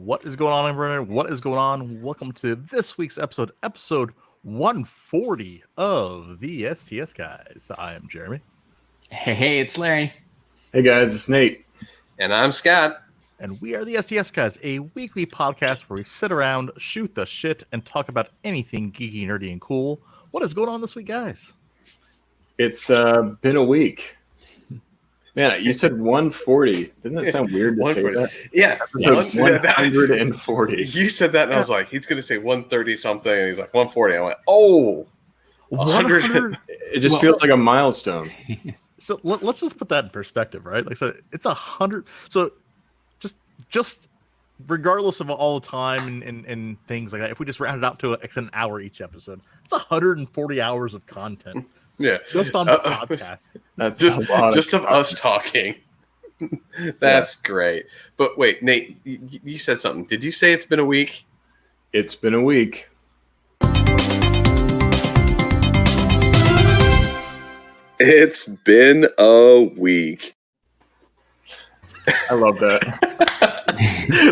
What is going on, everyone? What is going on? Welcome to this week's episode 140 of the STS Guys. I am Jeremy. Hey, it's Larry. Hey guys, it's Nate. And I'm Scott. And we are the STS Guys, a weekly podcast where we sit around, shoot the shit, and talk about anything geeky, nerdy, and cool. What is going on this week, guys? It's been a week. Man, you said 140. Didn't that sound weird to say that? Yeah. 140. You said that, and I was like, he's going to say 130 something, and he's like 140. I went, oh, 100. It just feels like a milestone. So let's just put that in perspective, right? Like I said, it's 100. So just regardless of all the time and things like that, if we just round it out to an hour each episode, it's 140 hours of content. Yeah, just on the podcast. That's just of us talking. That's great. But wait, Nate, you said something. Did you say it's been a week? It's been a week. It's been a week. I love that.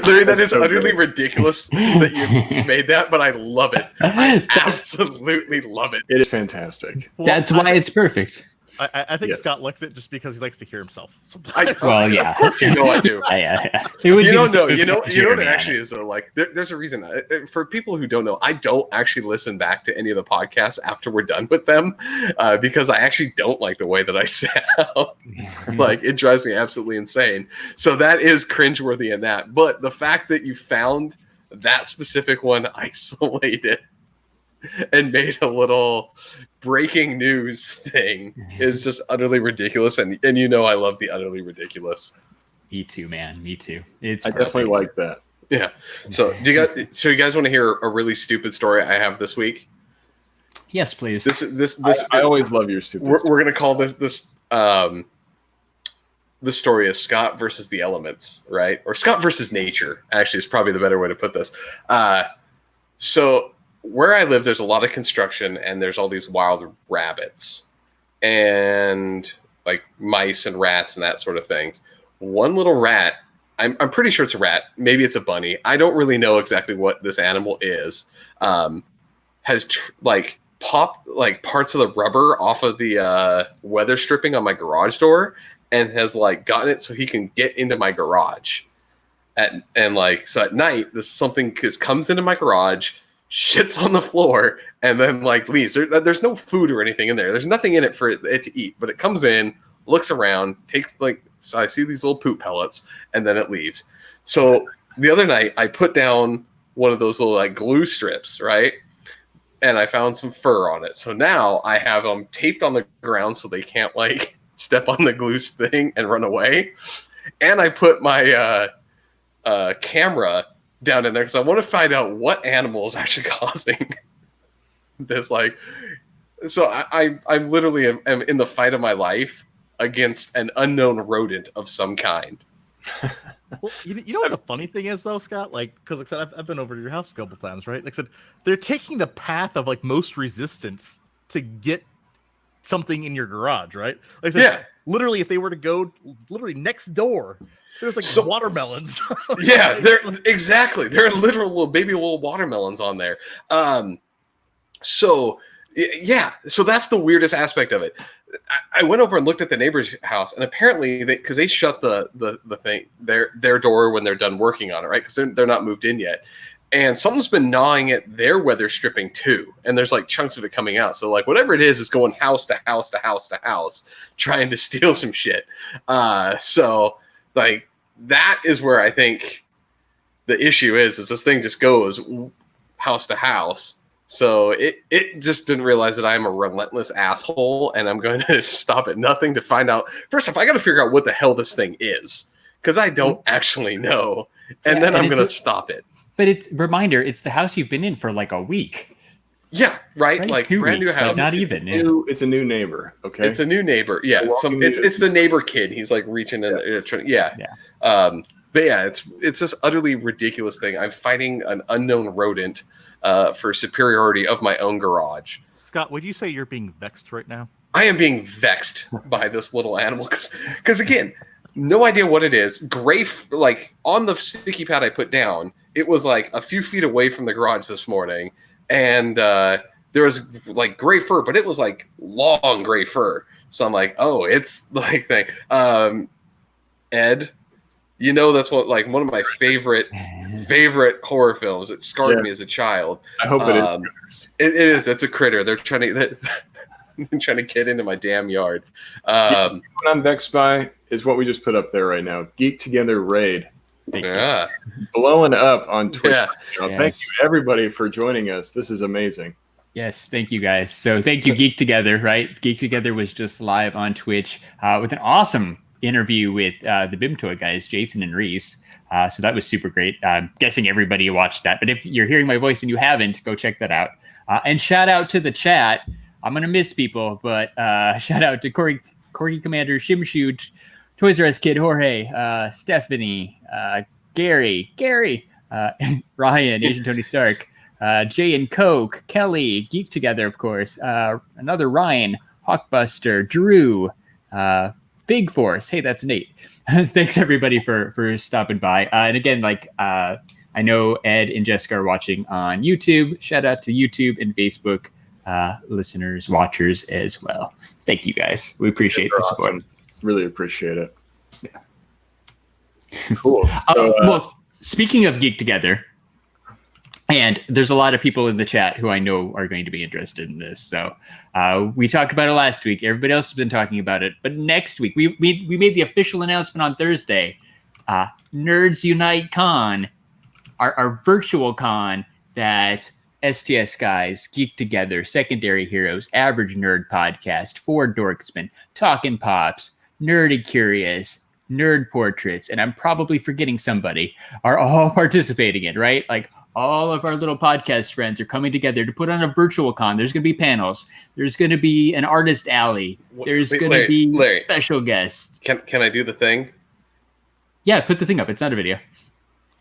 Larry, that is so utterly ridiculous that you made that, but I love it. I absolutely love it. It is fantastic. Well, that's why it's perfect. I think Scott likes it just because he likes to hear himself. Well, yeah. Of course you know I do. Yeah. You know what it actually is, though? Like, there's a reason. For people who don't know, I don't actually listen back to any of the podcasts after we're done with them because I actually don't like the way that I sound. Like, it drives me absolutely insane. So that is cringeworthy in that. But the fact that you found that specific one isolated and made a little breaking news thing is just utterly ridiculous, and you know I love the utterly ridiculous. Me too, man. Me too. I definitely like that. Yeah. So you guys want to hear a really stupid story I have this week? Yes, please. I always love your stupid. We're gonna call this the story is Scott versus the elements, right? Or Scott versus nature. Actually, is probably the better way to put this. So where I live, there's a lot of construction, and there's all these wild rabbits and like mice and rats and that sort of things. One little rat, I'm pretty sure it's a rat. Maybe it's a bunny. I don't really know exactly what this animal is. Has popped like parts of the rubber off of the weather stripping on my garage door, and has like gotten it so he can get into my garage. So at night, something comes into my garage, shits on the floor, and then like leaves. There's no food or anything in there. There's nothing in it for it to eat, but it comes in, looks around, takes so I see these little poop pellets, and then it leaves. So the other night I put down one of those little like glue strips, right? And I found some fur on it. So now I have them taped on the ground so they can't like step on the glue thing and run away. And I put my camera down in there because I want to find out what animal is actually causing this. Like, so I'm literally am in the fight of my life against an unknown rodent of some kind. Well, you know what the funny thing is, though, Scott? Like, because like I said, I've been over to your house a couple times, right? Like I said, they're taking the path of like most resistance to get something in your garage, right? Like I said, literally, if they were to go literally next door, there's like watermelons. Yeah, they're exactly. There are literal little watermelons on there. So that's the weirdest aspect of it. I went over and looked at the neighbor's house, and apparently because they shut the thing their door when they're done working on it, right? Because they're not moved in yet. And something's been gnawing at their weather stripping too. And there's like chunks of it coming out. So like whatever it is going house to house to house to house, trying to steal some shit. So like that is where I think the issue is this thing just goes house to house. So it just didn't realize that I am a relentless asshole, and I'm going to stop at nothing to find out. First off, I got to figure out what the hell this thing is, because I don't actually know. And then I'm going to stop it. But it's the house you've been in for like a week. Yeah, right? Like brand new house. Like not even. It's a new neighbor. Okay. It's a new neighbor. Yeah. It's the neighbor kid. He's like reaching in. Yeah. But yeah, it's this utterly ridiculous thing. I'm fighting an unknown rodent for superiority of my own garage. Scott, would you say you're being vexed right now? I am being vexed by this little animal because again, no idea what it is. Gray, like on the sticky pad I put down, it was like a few feet away from the garage this morning, and there was like gray fur, but it was like long gray fur. So I'm like, oh, it's like thing. Ed, you know, that's what like one of my favorite horror films. It scarred me as a child. I hope it is. It is. It's a critter. They're trying to get into my damn yard. What I'm vexed by is what we just put up there right now. Geek Together Raid. Yeah. Blowing up on Twitch. Yeah. Right now. Thank you everybody for joining us. This is amazing. Yes, thank you guys. So thank you, Geek Together, right? Geek Together was just live on Twitch with an awesome interview with the BIMTOY guys, Jason and Reese. So that was super great. I'm guessing everybody watched that. But if you're hearing my voice and you haven't, go check that out. And shout out to the chat. I'm going to miss people, but shout out to Corgi Commander, Shimshu, Toys R Us Kid, Jorge, Stephanie, Gary, Ryan, Asian Tony Stark, Jay and Coke, Kelly, Geek Together, of course, another Ryan, Hawkbuster, Drew, Big Force. Hey, that's Nate. Thanks everybody for stopping by. And again, like I know Ed and Jessica are watching on YouTube. Shout out to YouTube and Facebook listeners, watchers as well. Thank you guys. We appreciate the support. Awesome. Really appreciate it. Yeah. Cool. So, well, speaking of Geek Together, and there's a lot of people in the chat who I know are going to be interested in this. So we talked about it last week. Everybody else has been talking about it. But next week, we made the official announcement on Thursday. Nerds Unite Con, our virtual con that STS Guys, Geek Together, Secondary Heroes, Average Nerd Podcast, Four Dorksmen, Talkin' Pops, Nerdy Curious, Nerd Portraits, and I'm probably forgetting somebody, are all participating in, right? Like all of our little podcast friends are coming together to put on a virtual con. There's going to be panels. There's going to be an artist alley. There's going to be Larry, special guests. Can I do the thing? Yeah, put the thing up. It's not a video.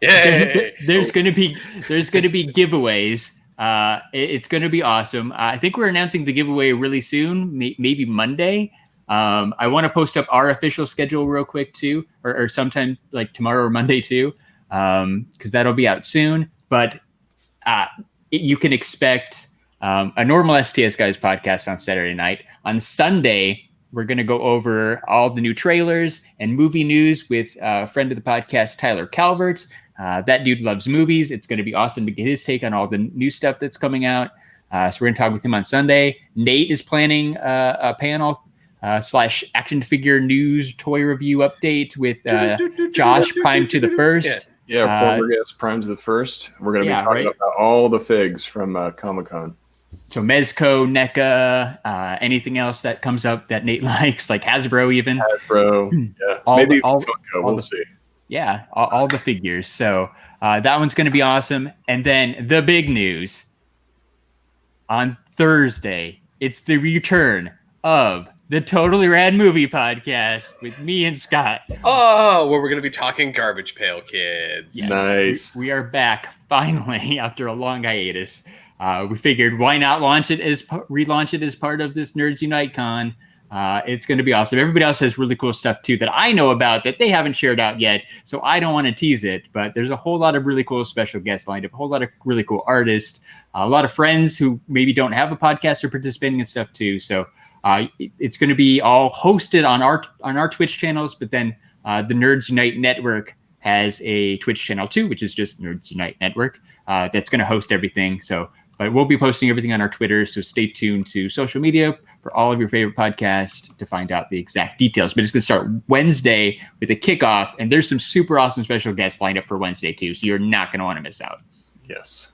Yay! There's going to be giveaways. It's going to be awesome. I think we're announcing the giveaway really soon, maybe Monday. I want to post up our official schedule real quick too, or sometime like tomorrow or Monday too, because that'll be out soon. But you can expect a normal STS Guys podcast on Saturday night. On Sunday, we're going to go over all the new trailers and movie news with a friend of the podcast, Tyler Calvert. That dude loves movies. It's going to be awesome to get his take on all the new stuff that's coming out. So we're going to talk with him on Sunday. Nate is planning a panel / action figure news toy review update with Josh Prime to the First. Yeah, former guest Prime to the First. We're going to be talking about all the figs from Comic-Con. So Mezco, NECA, anything else that comes up that Nate likes, like Hasbro even. Hasbro, yeah. Maybe Funko, we'll see. Yeah, all the figures. So that one's going to be awesome. And then the big news on Thursday, it's the return of the Totally Rad Movie Podcast with me and Scott. Oh, where we're going to be talking Garbage Pail Kids. Yes, nice. We are back finally after a long hiatus. We figured why not relaunch it as part of this Nerds Unite Con. It's going to be awesome. Everybody else has really cool stuff too that I know about that they haven't shared out yet. So I don't want to tease it, but there's a whole lot of really cool special guests lined up, a whole lot of really cool artists, a lot of friends who maybe don't have a podcast or participating in stuff too. So it's going to be all hosted on our Twitch channels, but then the Nerds Unite Network has a Twitch channel too, which is just Nerds Unite Network. That's going to host everything. But we'll be posting everything on our Twitter, so stay tuned to social media for all of your favorite podcasts to find out the exact details. But it's going to start Wednesday with a kickoff, and there's some super awesome special guests lined up for Wednesday too, so you're not going to want to miss out. Yes.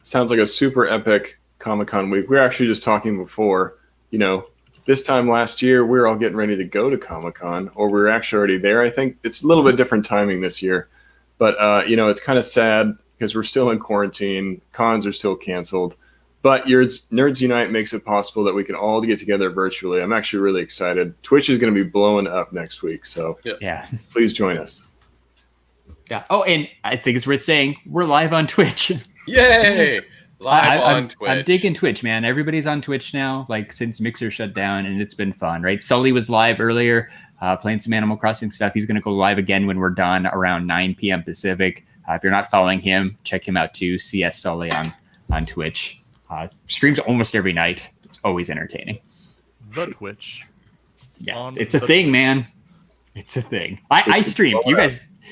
Sounds like a super epic Comic-Con week. We were actually just talking before, this time last year, we were all getting ready to go to Comic-Con, or we were actually already there. I think it's a little bit different timing this year. But, it's kind of sad because we're still in quarantine. Cons are still canceled. But Nerds Unite makes it possible that we can all get together virtually. I'm actually really excited. Twitch is going to be blowing up next week. So yeah, please join us. Yeah. Oh, and I think it's worth saying we're live on Twitch. Yay! On Twitch. I'm digging Twitch, man. Everybody's on Twitch now, like since Mixer shut down, and it's been fun, right? Sully was live earlier, playing some Animal Crossing stuff. He's going to go live again when we're done around 9 p.m. Pacific. If you're not following him, check him out too. CS Sully on Twitch. Streams almost every night. It's always entertaining. The Twitch. Yeah, it's a thing, man. It's a thing. I streamed.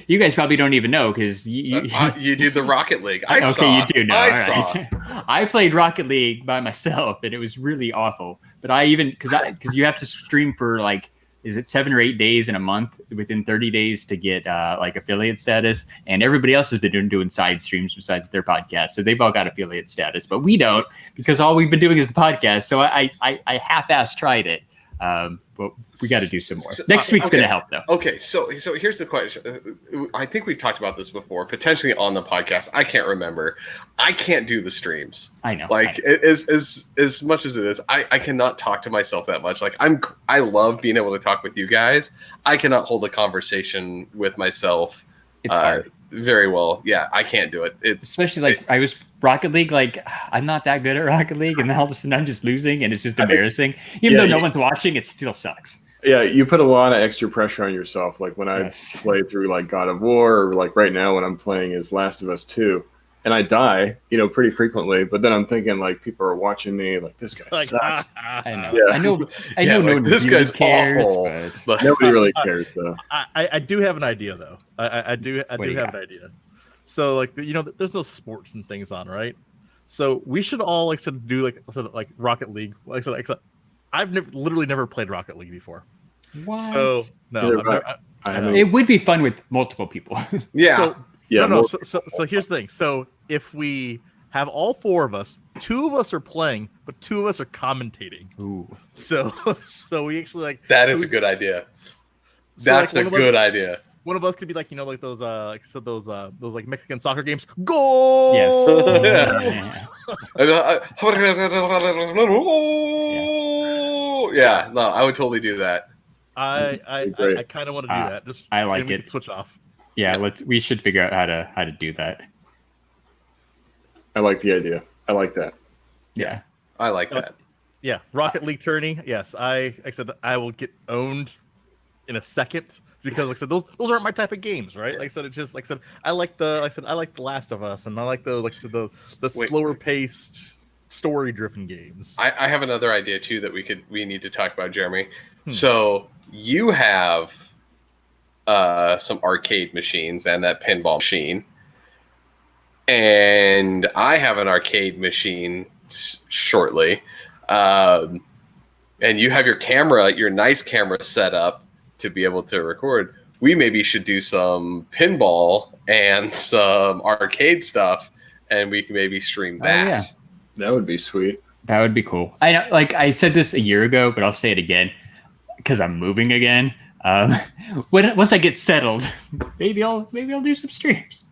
You guys probably don't even know because you do the Rocket League. You do know. I saw. Right. I played Rocket League by myself, and it was really awful. But I even because you have to stream for like, is it 7 or 8 days in a month within 30 days to get like affiliate status, and everybody else has been doing side streams besides their podcast, so they've all got affiliate status, but we don't because all we've been doing is the podcast. So I half-assed tried it. But we got to do some more. Next week's going to help, though. Okay, so here's the question. I think we've talked about this before, potentially on the podcast. I can't remember. I can't do the streams. I know. As much as it is, I cannot talk to myself that much. Like I love being able to talk with you guys. I cannot hold a conversation with myself. It's hard. Very well. Yeah, I can't do it. It's especially I was Rocket League. Like I'm not that good at Rocket League, and then all of a sudden I'm just losing, and it's just embarrassing. Even though no one's watching, it still sucks. Yeah, you put a lot of extra pressure on yourself. Like when I play through like God of War, or like right now when I'm playing as Last of Us 2, and I die, pretty frequently. But then I'm thinking like people are watching me, like this guy sucks. I know. Yeah. I know. No one this really guy's cares, awful. but Nobody really cares though. I do have an idea though. I do have an idea. So like there's no sports and things on, right? So we should all do like Rocket League. Like I said, I've literally never played Rocket League before. What? So no, it would be fun with multiple people. Yeah. So here's the thing. So if we have all 4 of us, 2 of us are playing, but 2 of us are commentating. Ooh. So we actually that is a good idea. That's a good idea. One of us could be like those those Mexican soccer games. Goal. Yes. Yeah. No, I would totally do that. I kind of want to do that. Just I like it. Switch off. Yeah, we should figure out how to do that. I like the idea. I like that. Yeah. I like that. Yeah, Rocket League tourney. Yes, I said I will get owned in a second because like I said those aren't my type of games, right? Like I said, it's just like I said I like The Last of Us, and I like the slower paced story driven games. I have another idea too that we need to talk about, Jeremy. So you have some arcade machines and that pinball machine, and I have an arcade machine shortly, and you have your nice camera set up to be able to record. We maybe should do some pinball and some arcade stuff, and we can maybe stream that. Oh, yeah. That would be sweet. That would be cool. I know, like I said this a year ago, but I'll say it again because I'm moving again. Once I get settled, maybe I'll do some streams.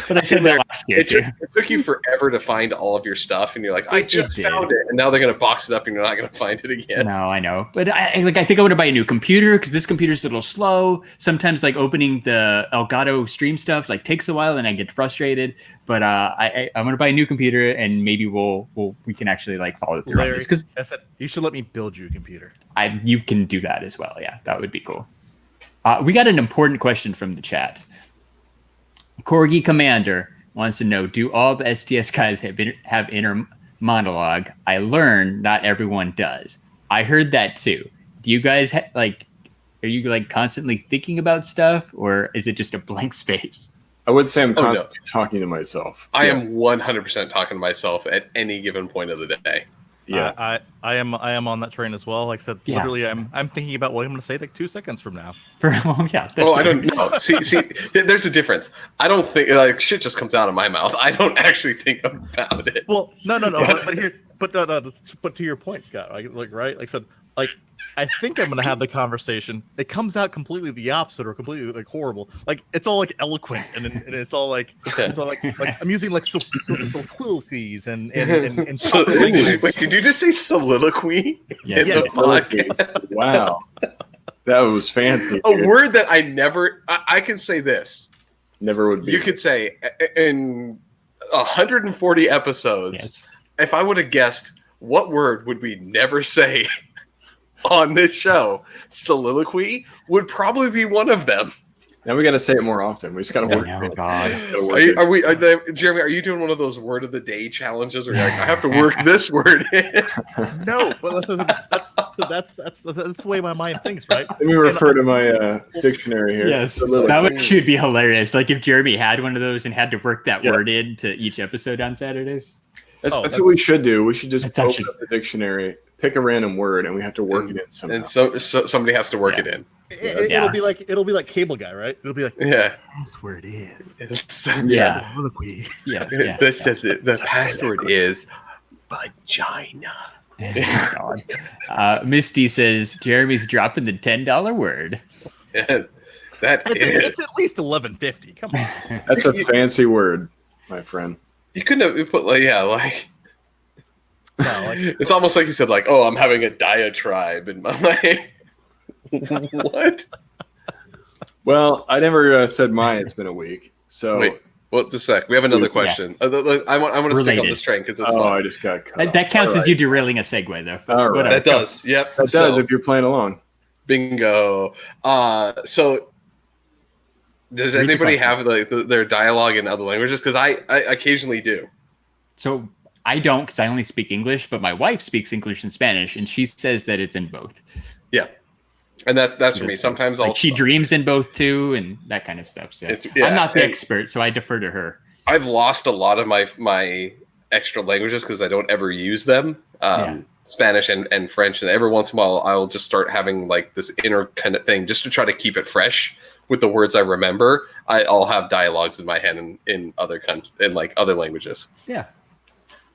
But I said that last year too. It took you forever to find all of your stuff, and you're like, I just found it, and now they're gonna box it up, and you're not gonna find it again. No, I know, but I think I want to buy a new computer because this computer's a little slow. Sometimes like opening the Elgato stream stuff takes a while, and I get frustrated. But I'm gonna buy a new computer, and maybe we can actually follow through on this because I said you should let me build you a computer. You can do that as well. Yeah, that would be cool. We got an important question from the chat. Corgi Commander wants to know, do all the STS guys have inner monologue? I learned not everyone does. I heard that too. Do you guys are you constantly thinking about stuff, or is it just a blank space? I would say I'm constantly talking to myself. I am 100% talking to myself at any given point of the day. Yeah, I am on that train as well. Like I said, literally, I'm thinking about what I'm going to say 2 seconds from now. I don't know. See, there's a difference. I don't think shit just comes out of my mouth. I don't actually think about it. Well, no. but to your point, Scott. Right? Like I said, I think I'm going to have the conversation. It comes out completely the opposite or completely horrible. It's all eloquent and it's all it's all I'm using soliloquies and Wait, did you just say soliloquy? Yes. Wow, that was fancy. A word that I can say this. Never would be. You could say in 140 episodes. Yes. If I would have guessed, what word would we never say on this show? Soliloquy would probably be one of them. Now we got to say it more often. We just got to work. Oh God. Jeremy, are you doing one of those word of the day challenges where you're like, I have to work this word in? No, but that's the way my mind thinks, right? Let me refer to my dictionary here. Yes, that would should be hilarious. Like if Jeremy had one of those and had to work that word into each episode on Saturdays. That's what we should do. We should just open up the dictionary, pick a random word, and we have to work it in somehow. And so somebody has to work it in. It'll be like Cable Guy, right? It'll be like password is colloquy. The password is vagina. God. Misty says Jeremy's dropping the $10 word. It's at least $11.50. Come on, that's a fancy word, my friend. You couldn't have put it's almost like you said like, oh, I'm having a diatribe in my life. What? Well, I never said mine. It's been a week. So wait, well, just a sec. We have another question. I want to stick on this train because it's fun. I just got cut that counts as you derailing a segue, though. All right. That does. Yep. That does if you're playing along. Bingo. So does anybody have their dialogue in other languages? Because I occasionally do. So I don't, because I only speak English, but my wife speaks English and Spanish, and she says that it's in both. Yeah. And that's for me. Sometimes she dreams in both too, and that kind of stuff. So I'm not the expert, so I defer to her. I've lost a lot of my extra languages because I don't ever use them. Spanish and French, and every once in a while I'll just start having like this inner kind of thing just to try to keep it fresh with the words I remember. I'll have dialogues in my head in other other languages. Yeah,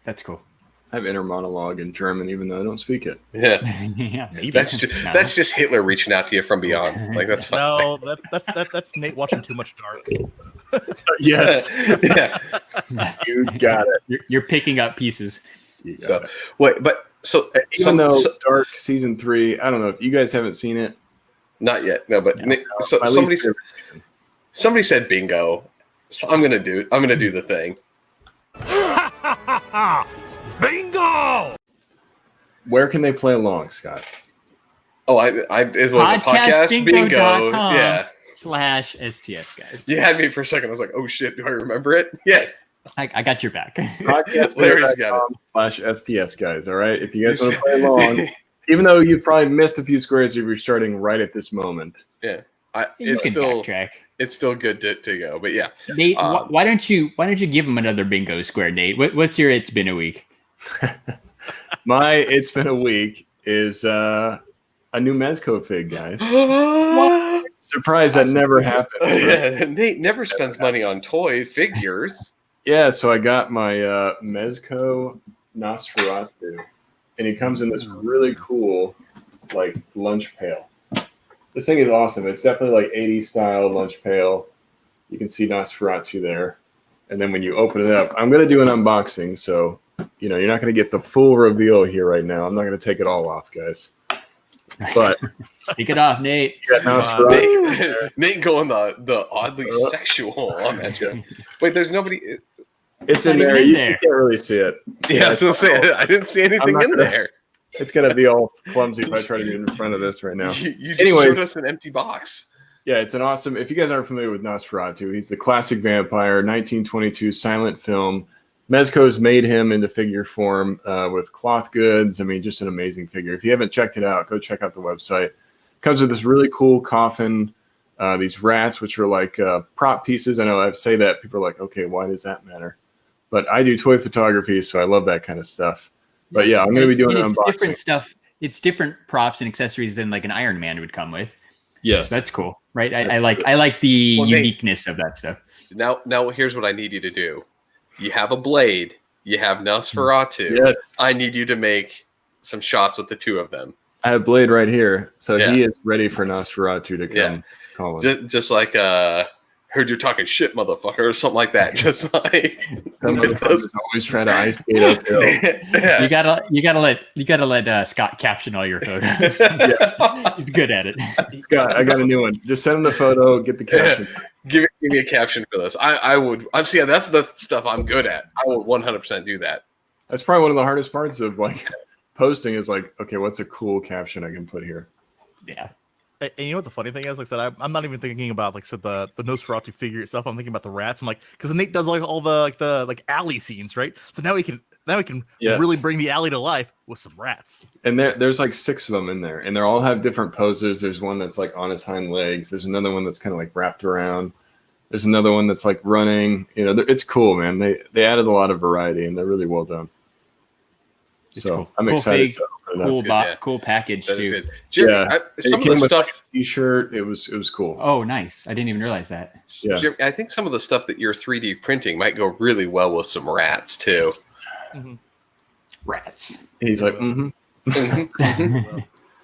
that's cool. I have inner monologue in German, even though I don't speak it. Yeah, maybe. That's just Hitler reaching out to you from beyond. Like that's fine. No, that's Nate watching too much Dark. Yes, yeah, you got it. You're picking up pieces. So wait, but so even though Dark season 3, I don't know if you guys haven't seen it. Not yet. No, but so somebody said bingo, so I'm gonna do the thing. Bingo! Where can they play along, Scott? Oh, it was a podcast bingo. Yeah. /STS Guys. You had me for a second. I was like, oh shit, do I remember it? Yes. I got your back. Podcastplayers.com/STS Guys. All right. If you guys want to play along, even though you probably missed a few squares if you're starting right at this moment. Yeah. It's still good to go. But yeah. Nate, why don't you give him another bingo square, Nate? What's your it's been a week? My it's been a week is a new Mezco fig, guys. What? Surprise, that never happened. Yeah, Nate never spends money on toy figures. Yeah, so I got my Mezco Nosferatu, and he comes in this really cool like lunch pail. This thing is awesome. It's definitely like 80s style lunch pail. You can see Nosferatu there. And then when you open it up, I'm going to do an unboxing. So, you're not going to get the full reveal here right now. I'm not going to take it all off, guys. But take it off, Nate. Nate going the oddly sexual on that joke. Wait, there's nobody. It's in there. You can't really see it. Yeah, I was going to say, I didn't see anything in there. It's going to be all clumsy if I try to do it in front of this right now. You just showed us an empty box. Yeah, it's an awesome. If you guys aren't familiar with Nosferatu, he's the classic vampire, 1922 silent film. Mezco's made him into figure form with cloth goods. I mean, just an amazing figure. If you haven't checked it out, go check out the website. Comes with this really cool coffin, these rats, which are like prop pieces. I know I say that. People are like, okay, why does that matter? But I do toy photography, so I love that kind of stuff. But yeah, I'm going to be doing an unboxing. Different stuff. It's different props and accessories than like an Iron Man would come with. Yes, so that's cool, right? I like the uniqueness of that stuff. Now here's what I need you to do. You have a blade. You have Nosferatu. Yes, I need you to make some shots with the two of them. I have Blade right here, so he is ready for Nosferatu to come. Call him. Just like heard you talking shit, motherfucker, or something like that. Just like always trying to ice skate uphill. Yeah. You gotta let Scott caption all your photos. Yes. He's good at it. Scott, I got a new one. Just send him the photo, get the caption. Give me a caption for this. I would. Yeah, that's the stuff I'm good at. I will 100% do that. That's probably one of the hardest parts of like posting is like, okay, what's a cool caption I can put here? Yeah. And you know what the funny thing is? Like I said, I'm not even thinking about like I said the Nosferatu figure itself. I'm thinking about the rats. I'm like, because Nate does like all the alley scenes, right? So now we can really bring the alley to life with some rats. And there's like 6 of them in there, and they all have different poses. There's one that's like on his hind legs. There's another one that's kind of like wrapped around. There's another one that's like running. It's cool, man. They added a lot of variety, and they're really well done. So cool. I'm Cool excited. Cool package That is too. good. Jeremy, some of the stuff. Like a T-shirt. It was cool. Oh, nice! I didn't even realize that. Yeah. Jeremy, I think some of the stuff that you're 3D printing might go really well with some rats too. Mm-hmm. Rats. He's like, Mhm.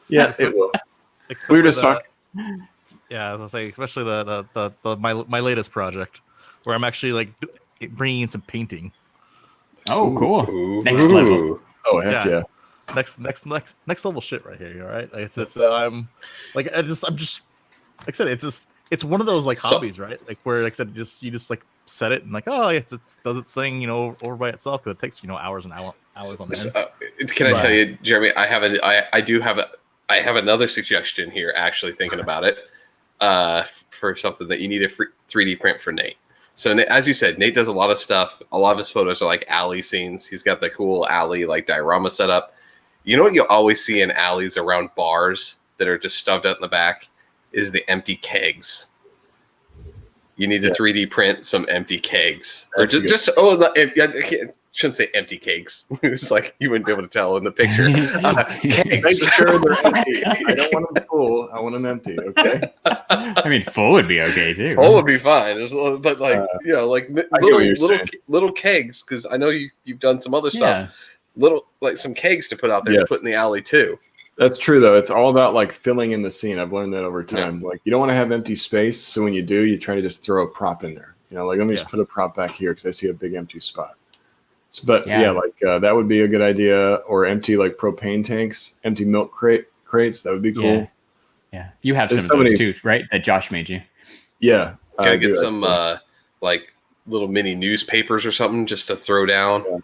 yeah, it will. We were just talking. Yeah, as I say, especially my latest project, where I'm actually like bringing in some painting. Oh, cool. Ooh. Next level. Oh heck yeah. Next level shit right here. All right, like it's I'm just like I said, it's one of those like hobbies, right? Like where like I said, you just like set it and like it does its thing, over by itself because it takes hours and hours on end. Can I tell you, Jeremy? I have another suggestion here. Actually, thinking about it, for something that you need a 3D print for Nate. So as you said, Nate does a lot of stuff. A lot of his photos are like alley scenes. He's got the cool alley like diorama set up. You know what you always see in alleys around bars that are just stuffed out in the back is the empty kegs. You need to 3D print some empty kegs, or I shouldn't say empty kegs. It's like you wouldn't be able to tell in the picture. Kegs. Make sure they're empty. I don't want them full. I want them empty. Okay. I mean, full would be okay too. Full would be fine. But like like little kegs, because I know you've done some other stuff. Little like some kegs to put out there to put in the alley too. That's true though. It's all about like filling in the scene. I've learned that over time. Like you don't want to have empty space, so when you do, you try to just throw a prop in there. Like let me just put a prop back here because I see a big empty spot. But that would be a good idea. Or empty like propane tanks, empty milk crates. That would be cool. Yeah. You have some of those too, right? That Josh made you. Yeah. Gotta get some like little mini newspapers or something just to throw down.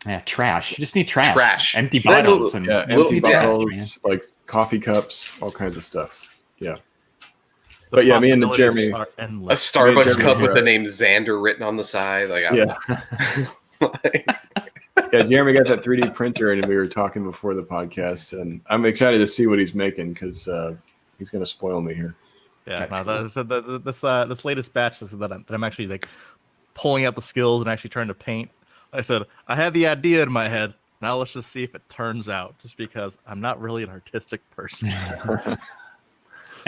Yeah, trash. You just need trash. Empty Right, bottles empty bottles, like coffee cups, all kinds of stuff. Yeah. But yeah, me and Jeremy, a Starbucks cup with the name Xander written on the side. Like, Jeremy got that 3D printer, and we were talking before the podcast, and I'm excited to see what he's making because he's going to spoil me here. Yeah, this latest batch that I'm actually like pulling out the skills and actually trying to paint. I said I had the idea in my head. Now let's just see if it turns out. Just because I'm not really an artistic person.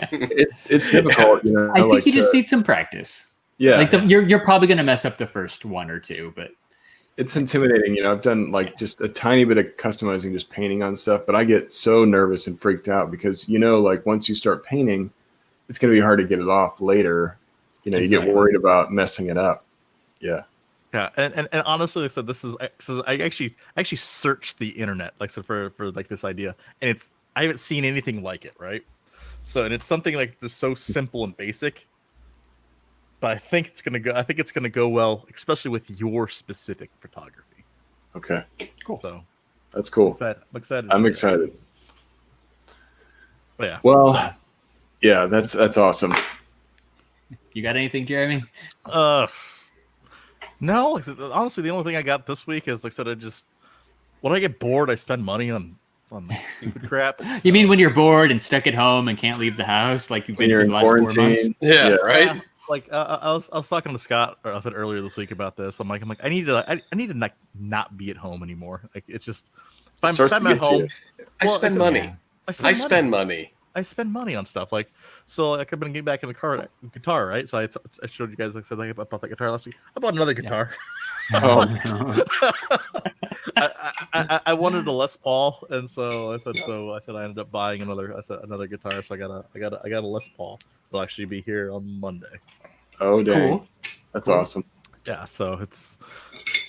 it's difficult. I think you just need some practice. Yeah, like you're probably going to mess up the first one or two, but it's intimidating. I've done like just a tiny bit of customizing, just painting on stuff, but I get so nervous and freaked out because like once you start painting, it's going to be hard to get it off later. You get worried about messing it up. Yeah. Yeah, and honestly, like I said, this is I actually searched the internet for like this idea, and I haven't seen anything like it, right? So, and it's something like just so simple and basic, but I think it's gonna go well, especially with your specific photography. Okay, cool. So that's cool. I'm excited. I'm excited. But yeah. Well, yeah, that's awesome. You got anything, Jeremy? No, honestly, the only thing I got this week is like I said, when I get bored, I spend money on stupid crap. So. You mean when you're bored and stuck at home and can't leave the house, like you've been for the last 4 months? Yeah, right. Like I was talking to Scott, or I said earlier this week about this. I'm like I need to not be at home anymore. Like it's just if I'm at home, I spend money. I spend money on stuff like I've been getting back in the guitar, right? So I showed you guys, like I said, I bought that guitar last week. I bought another guitar. I wanted a Les Paul, and so I said I ended up buying another guitar. So I got a Les Paul. It'll actually be here on Monday. Oh, dang. Cool. That's awesome. Yeah, so it's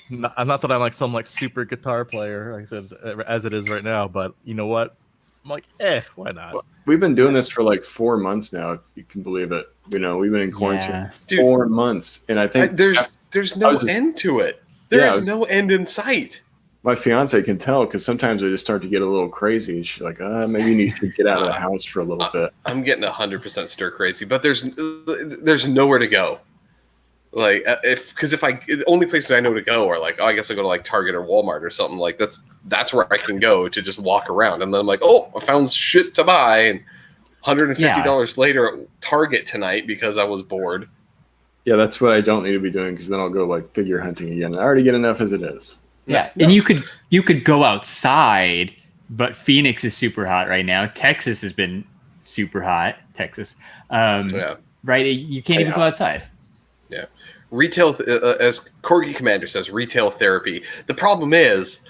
not that I'm like some like super guitar player, like I said, as it is right now, but you know what? I'm like, why not? Well, we've been doing this for like 4 months now, if you can believe it. We've been in quarantine 4 months, and I think there's no end to it. There is no end in sight. My fiance can tell because sometimes I just start to get a little crazy. She's like, maybe you need to get out of the house for a little bit. I'm getting 100% stir crazy, but there's nowhere to go. Like if the only places I know to go are like, I guess I go to like Target or Walmart or something. Like that's where I can go to just walk around. And then I'm like, oh, I found shit to buy, and $150 later at Target tonight because I was bored. Yeah, that's what I don't need to be doing, because then I'll go like figure hunting again. I already get enough as it is. Yeah, and you could go outside, but Phoenix is super hot right now. Texas has been super hot. Texas, right? You can't even go outside. Yeah, retail, as Corgi Commander says, retail therapy. The problem is,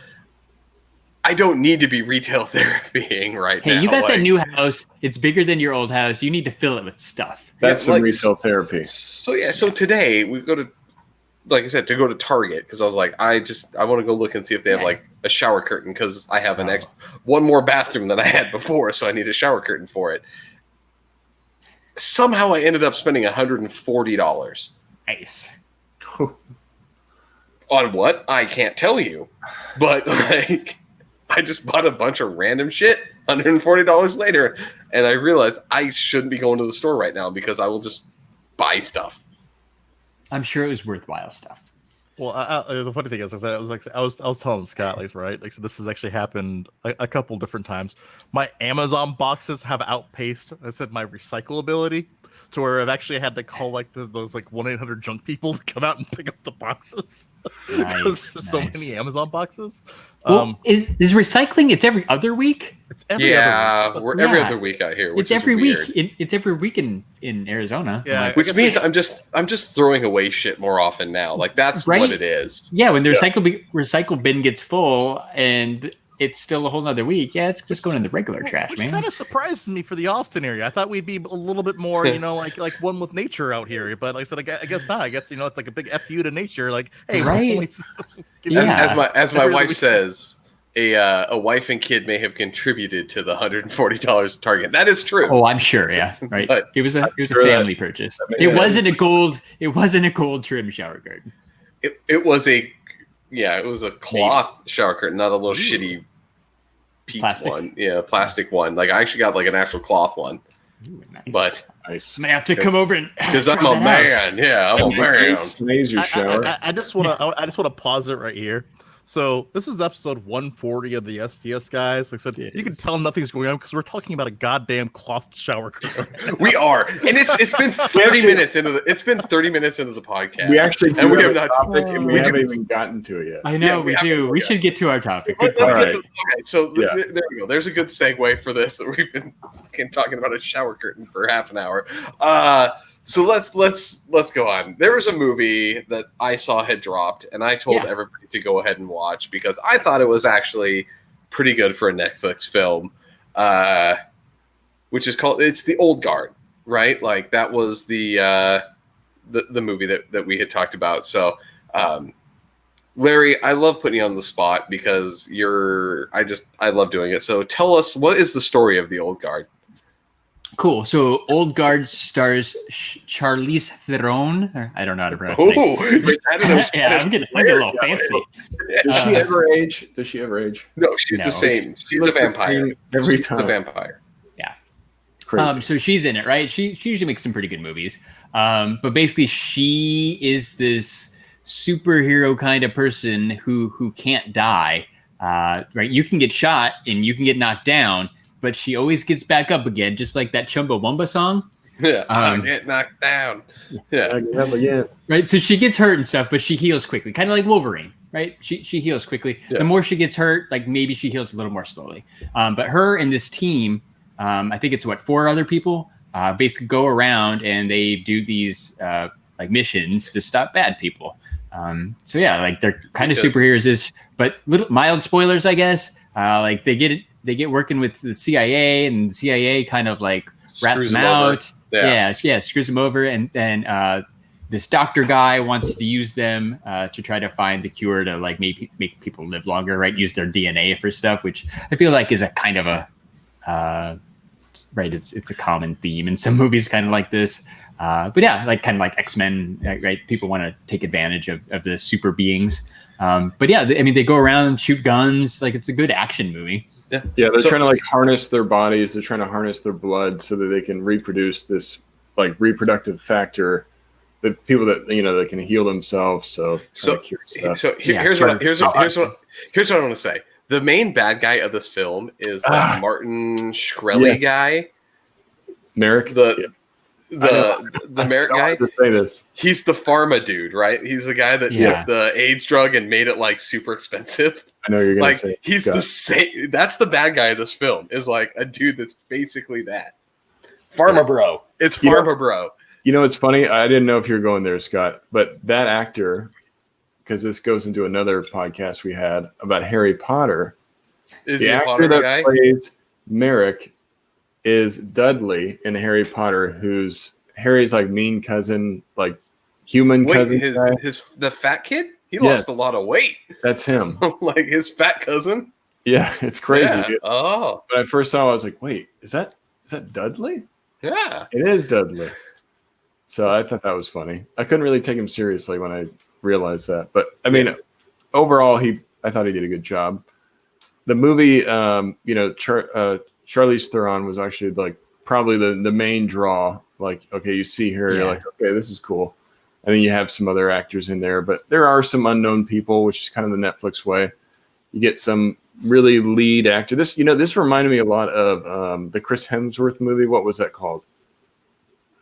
I don't need to be retail therapying right now. Hey, you got that new house. It's bigger than your old house. You need to fill it with stuff. That's some retail therapy. So today we go to, like I said, to go to Target, because I was like, I want to go look and see if they have like a shower curtain, because I have one more bathroom than I had before, so I need a shower curtain for it. Somehow I ended up spending $140. Nice. On what? I can't tell you. But like, I just bought a bunch of random shit $140 later, and I realized I shouldn't be going to the store right now, because I will just buy stuff. I'm sure it was worthwhile stuff. Well, the funny thing is, I was telling Scott, like, right, like, so this has actually happened a couple different times. My Amazon boxes have outpaced, I said, my recyclability, to where I've actually had to call like those like 1-800 junk people to come out and pick up the boxes. Because there's so many Amazon boxes. Well, is recycling? It's every other week. It's every other week. We're every other week out here. Which it's every weird. week. It's every week in Arizona. Yeah, which means I'm just throwing away shit more often now. Like that's right? what it is. Yeah, when the recycle bin gets full and it's still a whole nother week. Yeah, it's just going in the regular trash, which man. Kind of surprises me for the Austin area. I thought we'd be a little bit more, like one with nature out here. But like I said, I guess not. I guess it's like a big fu to nature. Like, hey, right? As my wife says, a wife and kid may have contributed to the $140 Target. That is true. Oh, I'm sure. Yeah, right. But it was a family purchase. It wasn't a gold trim shower curtain. It was a cloth shower curtain, not a little shitty plastic one. Yeah, plastic one. Like I actually got like an actual cloth one. Ooh, nice. But nice. I have to come over and because I'm a man. Yeah, I'm a man. I just want to pause it right here. So this is episode 140 of the STS Guys. Like I said, you can tell nothing's going on because we're talking about a goddamn cloth shower curtain. We are, and it's been 30 minutes into the podcast. We actually do have a topic, and we haven't even gotten to it yet. I know we do. We should get to our topic. Okay, so there we go. There's a good segue for this. We've been talking about a shower curtain for half an hour. So let's go on. There was a movie that I saw had dropped, and I told everybody to go ahead and watch because I thought it was actually pretty good for a Netflix film, which is called The Old Guard, right? Like that was the movie that we had talked about. So, Larry, I love putting you on the spot because I love doing it. So tell us, what is the story of The Old Guard? Cool. So, Old Guard stars Charlize Theron. I don't know how to pronounce it. I'm getting a little fancy. Does she ever age? No, she's the same. She's a vampire. Every time. She's a vampire. Yeah. Crazy. So she's in it, right? She usually makes some pretty good movies. But basically, she is this superhero kind of person who can't die. Right? You can get shot and you can get knocked down, but she always gets back up again, just like that Chumbawamba song. Yeah, I get knocked down. Yeah, I get up again. Right, so she gets hurt and stuff, but she heals quickly, kind of like Wolverine, right? She heals quickly. Yeah. The more she gets hurt, like maybe she heals a little more slowly. But her and this team, I think it's 4 other people, basically go around and they do these like missions to stop bad people. So yeah, like they're kind of superheroes, but little mild spoilers, I guess. Like they get working with the CIA, and the CIA kind of like rats them out. Yeah, screws them over, and then this doctor guy wants to use them to try to find the cure to like make people live longer, right? Use their DNA for stuff, which I feel like is a kind of a right. It's a common theme in some movies, kind of like this. But yeah, like kind of like X-Men, right? People want to take advantage of the super beings. But yeah, I mean, they go around and shoot guns. Like, it's a good action movie. Yeah, they're trying to like harness their bodies. They're trying to harness their blood so that they can reproduce this like reproductive factor. The people that that can heal themselves. Here's what I want to say. The main bad guy of this film is that Martin Shkreli guy. Merrick, the Merrick guy. To say this. He's the pharma dude, right? He's the guy that took the AIDS drug and made it like super expensive. I know you're gonna say he's the same. That's the bad guy of this film. Is like a dude that's basically that pharma bro. It's pharma bro. You know, it's funny. I didn't know if you were going there, Scott, but that actor, because this goes into another podcast we had about Harry Potter. Is the actor that plays Merrick is Dudley in Harry Potter, who's Harry's like mean cousin, like human cousin. The fat kid? He lost a lot of weight. That's him. Like his fat cousin? Yeah, it's crazy. Yeah. Oh. When I first saw it, I was like, wait, is that Dudley? Yeah. It is Dudley. So I thought that was funny. I couldn't really take him seriously when I realized that. But I mean, overall, I thought he did a good job. The movie, Charlize Theron was actually like probably the main draw. Like, okay, you see her, you're like, okay, this is cool. And then you have some other actors in there, but there are some unknown people, which is kind of the Netflix way. You get some really lead actor. This reminded me a lot of the Chris Hemsworth movie. What was that called?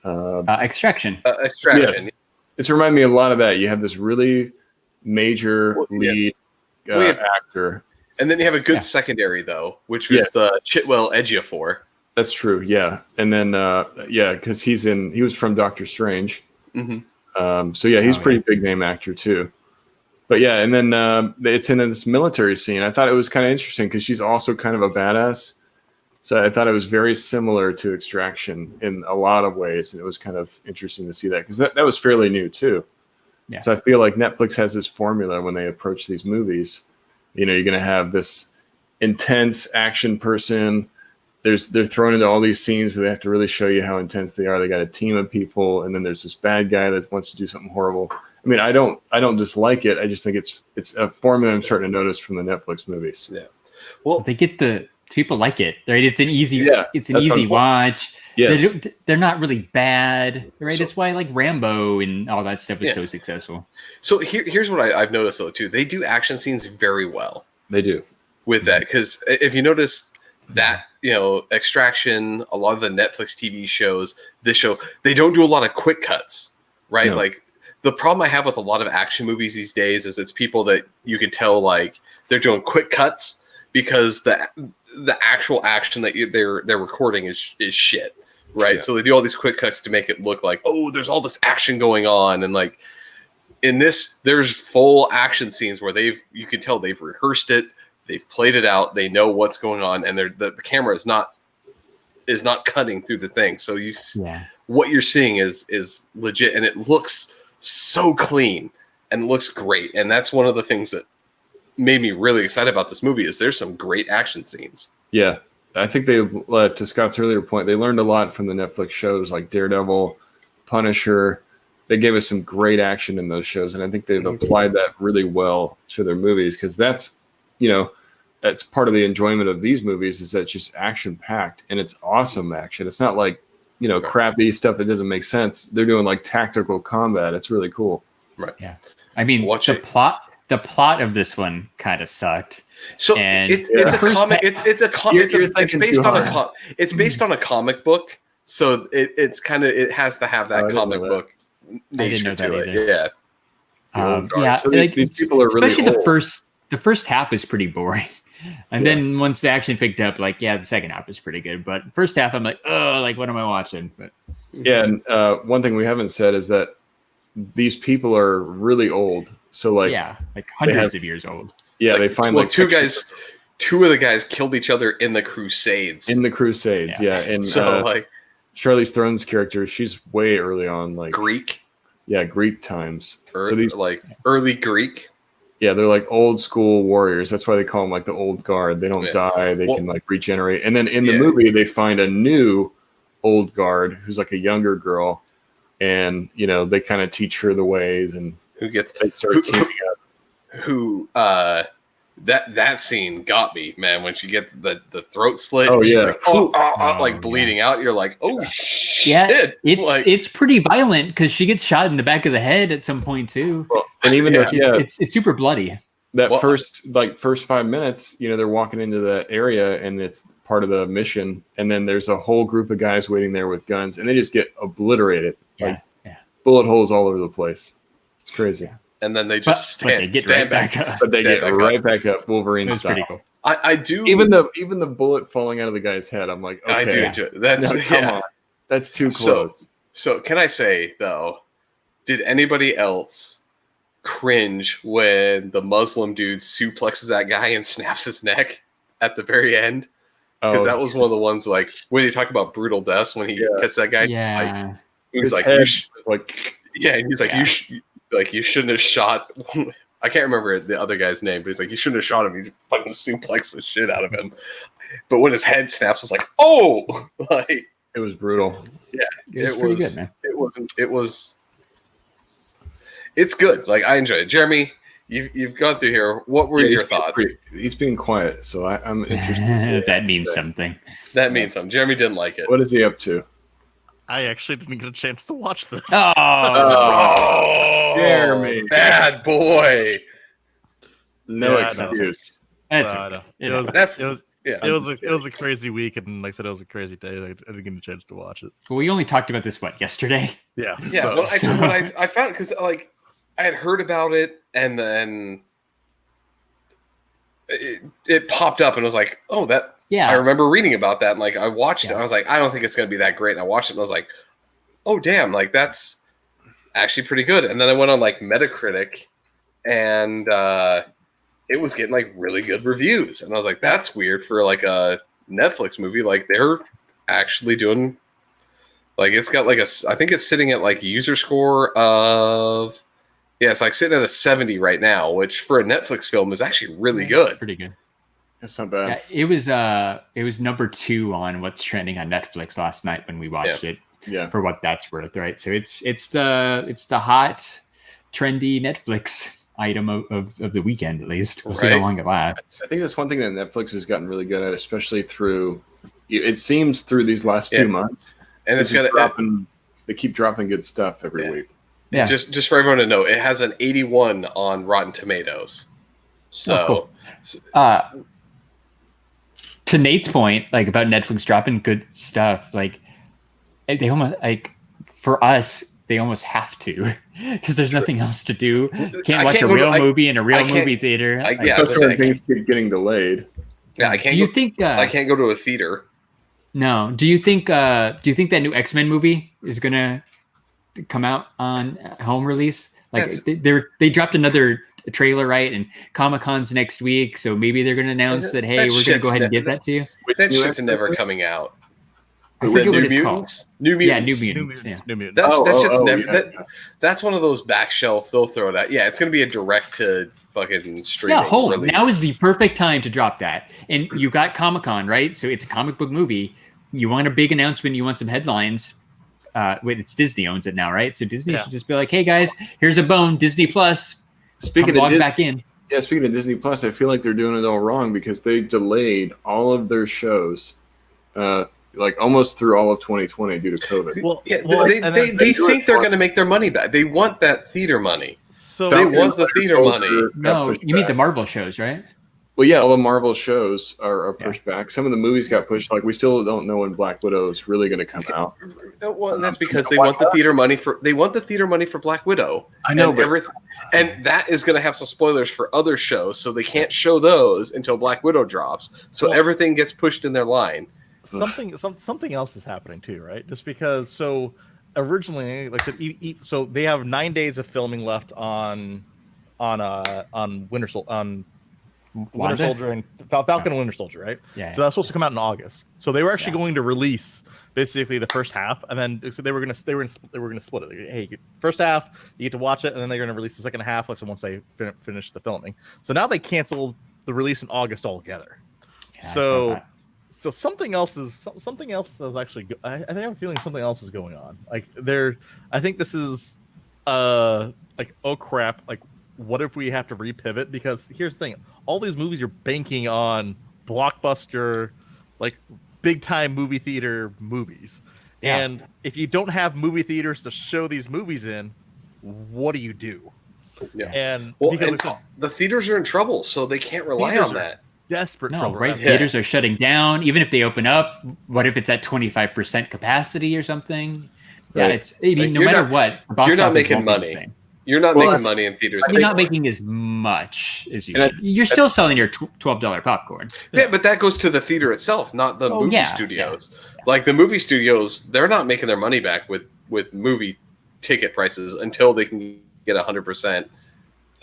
Extraction. Extraction. Yeah. It's reminded me a lot of that. You have this really major lead actor. And then you have a good secondary, though, which was the Chitwell Ejiofor. That's true, yeah. And then, because he was from Doctor Strange. Mm-hmm. He's a pretty big name actor, too. But yeah, and then it's in this military scene. I thought it was kind of interesting because she's also kind of a badass. So I thought it was very similar to Extraction in a lot of ways. And it was kind of interesting to see that because that was fairly new, too. Yeah. So I feel like Netflix has this formula when they approach these movies. You're going to have this intense action person. They're thrown into all these scenes where they have to really show you how intense they are. They got a team of people, and then there's this bad guy that wants to do something horrible. I mean, I don't dislike it. I just think it's a formula I'm starting to notice from the Netflix movies. Yeah. Well, they get people like it, right? It's an easy watch. Yes. They're not really bad, right? It's why like Rambo and all that stuff is so successful. So here's what I've noticed though too. They do action scenes very well. They do with that because if you notice that Extraction, a lot of the Netflix TV shows, this show, they don't do a lot of quick cuts, right? No. Like the problem I have with a lot of action movies these days is it's people that you can tell like they're doing quick cuts because the actual action that they're recording is shit. Right. Yeah. So they do all these quick cuts to make it look like, oh, there's all this action going on. And like in this, there's full action scenes where you can tell they've rehearsed it. They've played it out. They know what's going on. And the camera is not cutting through the thing. So what you're seeing is legit. And it looks so clean and looks great. And that's one of the things that made me really excited about this movie is there's some great action scenes. Yeah. I think they, to Scott's earlier point, they learned a lot from the Netflix shows like Daredevil, Punisher. They gave us some great action in those shows, and I think they've applied that really well to their movies because that's part of the enjoyment of these movies is that it's just action-packed, and it's awesome action. It's not like, crappy stuff that doesn't make sense. They're doing like tactical combat. It's really cool. Right. Yeah. I mean, the plot of this one kind of sucked. So it's based on a comic book. So it has to have that comic book nature to it. Yeah. So these people are really especially old. The first half is pretty boring. And then once the action picked up, like, the second half is pretty good. But first half, I'm like, oh, like, what am I watching? But yeah, and one thing we haven't said is that these people are really old. So like hundreds of years old. Yeah, they find two of the guys killed each other in the Crusades. Yeah. And so Charlize Theron's character, she's way early on, like Greek. Yeah, Greek times. So these early Greek. Yeah, they're like old school warriors. That's why they call them like the old guard. They don't die. They can like regenerate. And then in the movie, they find a new old guard who's like a younger girl, and they kind of teach her the ways and they start teaming up. who that scene got me, man. When she gets the throat slit, Oh, she's yeah. like like bleeding out. You're like, oh shit! Yeah, Like, it's pretty violent because she gets shot in the back of the head at some point too. Well, and even It's super bloody. that first 5 minutes, they're walking into the area and it's part of the mission, and then there's a whole group of guys waiting there with guns, and they just get obliterated. Yeah, Bullet holes all over the place. It's crazy. and then they just stand back up. But they get right back up, Wolverine That's style. pretty cool. I do Even the bullet falling out of the guy's head, I'm like, okay, I do enjoy it. That's come on, that's too close. So can I say though, did anybody else cringe when the Muslim dude suplexes that guy and snaps his neck at the very end? Because that was one of the ones like when you talk about brutal deaths when he gets that guy. Yeah, His like, head was like, and he's like, you shouldn't have shot. I can't remember the other guy's name, but he's like, you shouldn't have shot him. He fucking suplexed the shit out of him. But when his head snaps, it's like, oh, like it was brutal. Yeah, it was pretty good, man. It's good. Like I enjoy it. Jeremy, you've gone through here. What were your thoughts? He's being quiet, so I'm interested. To see that means something. That means something. Jeremy didn't like it. What is he up to? I actually didn't get a chance to watch this. Oh, Jeremy, bad boy. No Yeah, excuse. It was Yeah. It was a crazy week, and like I said, it was a crazy day. I didn't get a chance to watch it. Well, we only talked about this yesterday. Yeah, Yeah. so- Well, I found it because like I had heard about it, and then it popped up, and I was like, oh, that. Yeah, I remember reading about that, and like I watched it. And I was like, I don't think it's going to be that great. And I watched it, and I was like, oh damn, like that's actually pretty good. And then I went on like Metacritic, and it was getting like really good reviews. And I was like, that's weird for like a Netflix movie. Like they're actually doing, like it's got like I think it's sitting at like user score of, it's like sitting at a 70 right now, which for a Netflix film is actually really good. Pretty good. That's not bad. Yeah, it was number 2 on what's trending on Netflix last night when we watched it. Yeah, for what that's worth, right? So it's the hot, trendy Netflix item of the weekend, at least. We'll see how long it lasts. I think that's one thing that Netflix has gotten really good at, especially through these last few months. And it's got they keep dropping good stuff every week. Yeah. Just for everyone to know, it has an 81 on Rotten Tomatoes. So, cool. To Nate's point, like about Netflix dropping good stuff, like they almost for us, they almost have to because there's nothing else to do. Can't watch a real movie in a real movie theater. Especially things keep getting delayed. Yeah, I can't. I can't go to a theater. No. Do you think that new X-Men movie is gonna come out on home release? Like they dropped another trailer, right? And Comic-Con's next week, so maybe they're gonna announce that, hey, we're gonna go ahead and give that to you. That shit's never coming out. I forget what it's called. New Mutants. Yeah, New Mutants. New Mutants. That's one of those back shelf. They'll throw it out. Yeah, it's gonna be a direct to fucking streaming. Yeah, home. Release. Now is the perfect time to drop that. And you got Comic-Con, right? So it's a comic book movie. You want a big announcement. You want some headlines. Wait, it's Disney owns it now, right? So Disney should just be like, hey guys, here's a bone. Disney Plus. Speaking of back in. Yeah, speaking of Disney Plus, I feel like they're doing it all wrong because they delayed all of their shows, like almost through all of 2020 due to COVID. They think they're going to make their money back. They want that theater money. So they want the theater money. No, you mean the Marvel shows, right? Well, yeah, all the Marvel shows are pushed back. Some of the movies got pushed. Like we still don't know when Black Widow is really going to come out. Well, that's because they want the theater money for Black Widow. I know, and that is going to have some spoilers for other shows, so they can't show those until Black Widow drops. So everything gets pushed in their line. Something else is happening too, right? Just because originally, like I said, so they have 9 days of filming left on Winter Soldier and Falcon and Winter Soldier, right? Yeah. So that's supposed to come out in August. So they were actually going to release basically the first half, and then so they were gonna split it. Hey, first half you get to watch it, and then they're gonna release the second half once they finish the filming. So now they canceled the release in August altogether. Yeah, so something else is actually. I have a feeling something else is going on. Like I think this is like, oh crap, like what if we have to repivot? Because here's the thing: all these movies you're banking on blockbuster, like big time movie theater movies, and if you don't have movie theaters to show these movies in, what do you do? Yeah. And Well, because and the theaters are in trouble, so they can't rely on that. Desperate No, trouble. right? Yeah. Theaters are shutting down. Even if they open up, what if it's at 25% capacity or something? Yeah, Right. it's. I mean, Like, no you're matter not- what, the box you're not office making won't be the money. same. You're not Well, making money in theaters. You're not anymore. making as much as you. And You're still selling your $12 popcorn. Yeah, but that goes to the theater itself, not the movie yeah, studios. yeah. Like the movie studios, they're not making their money back with movie ticket prices until they can get 100%.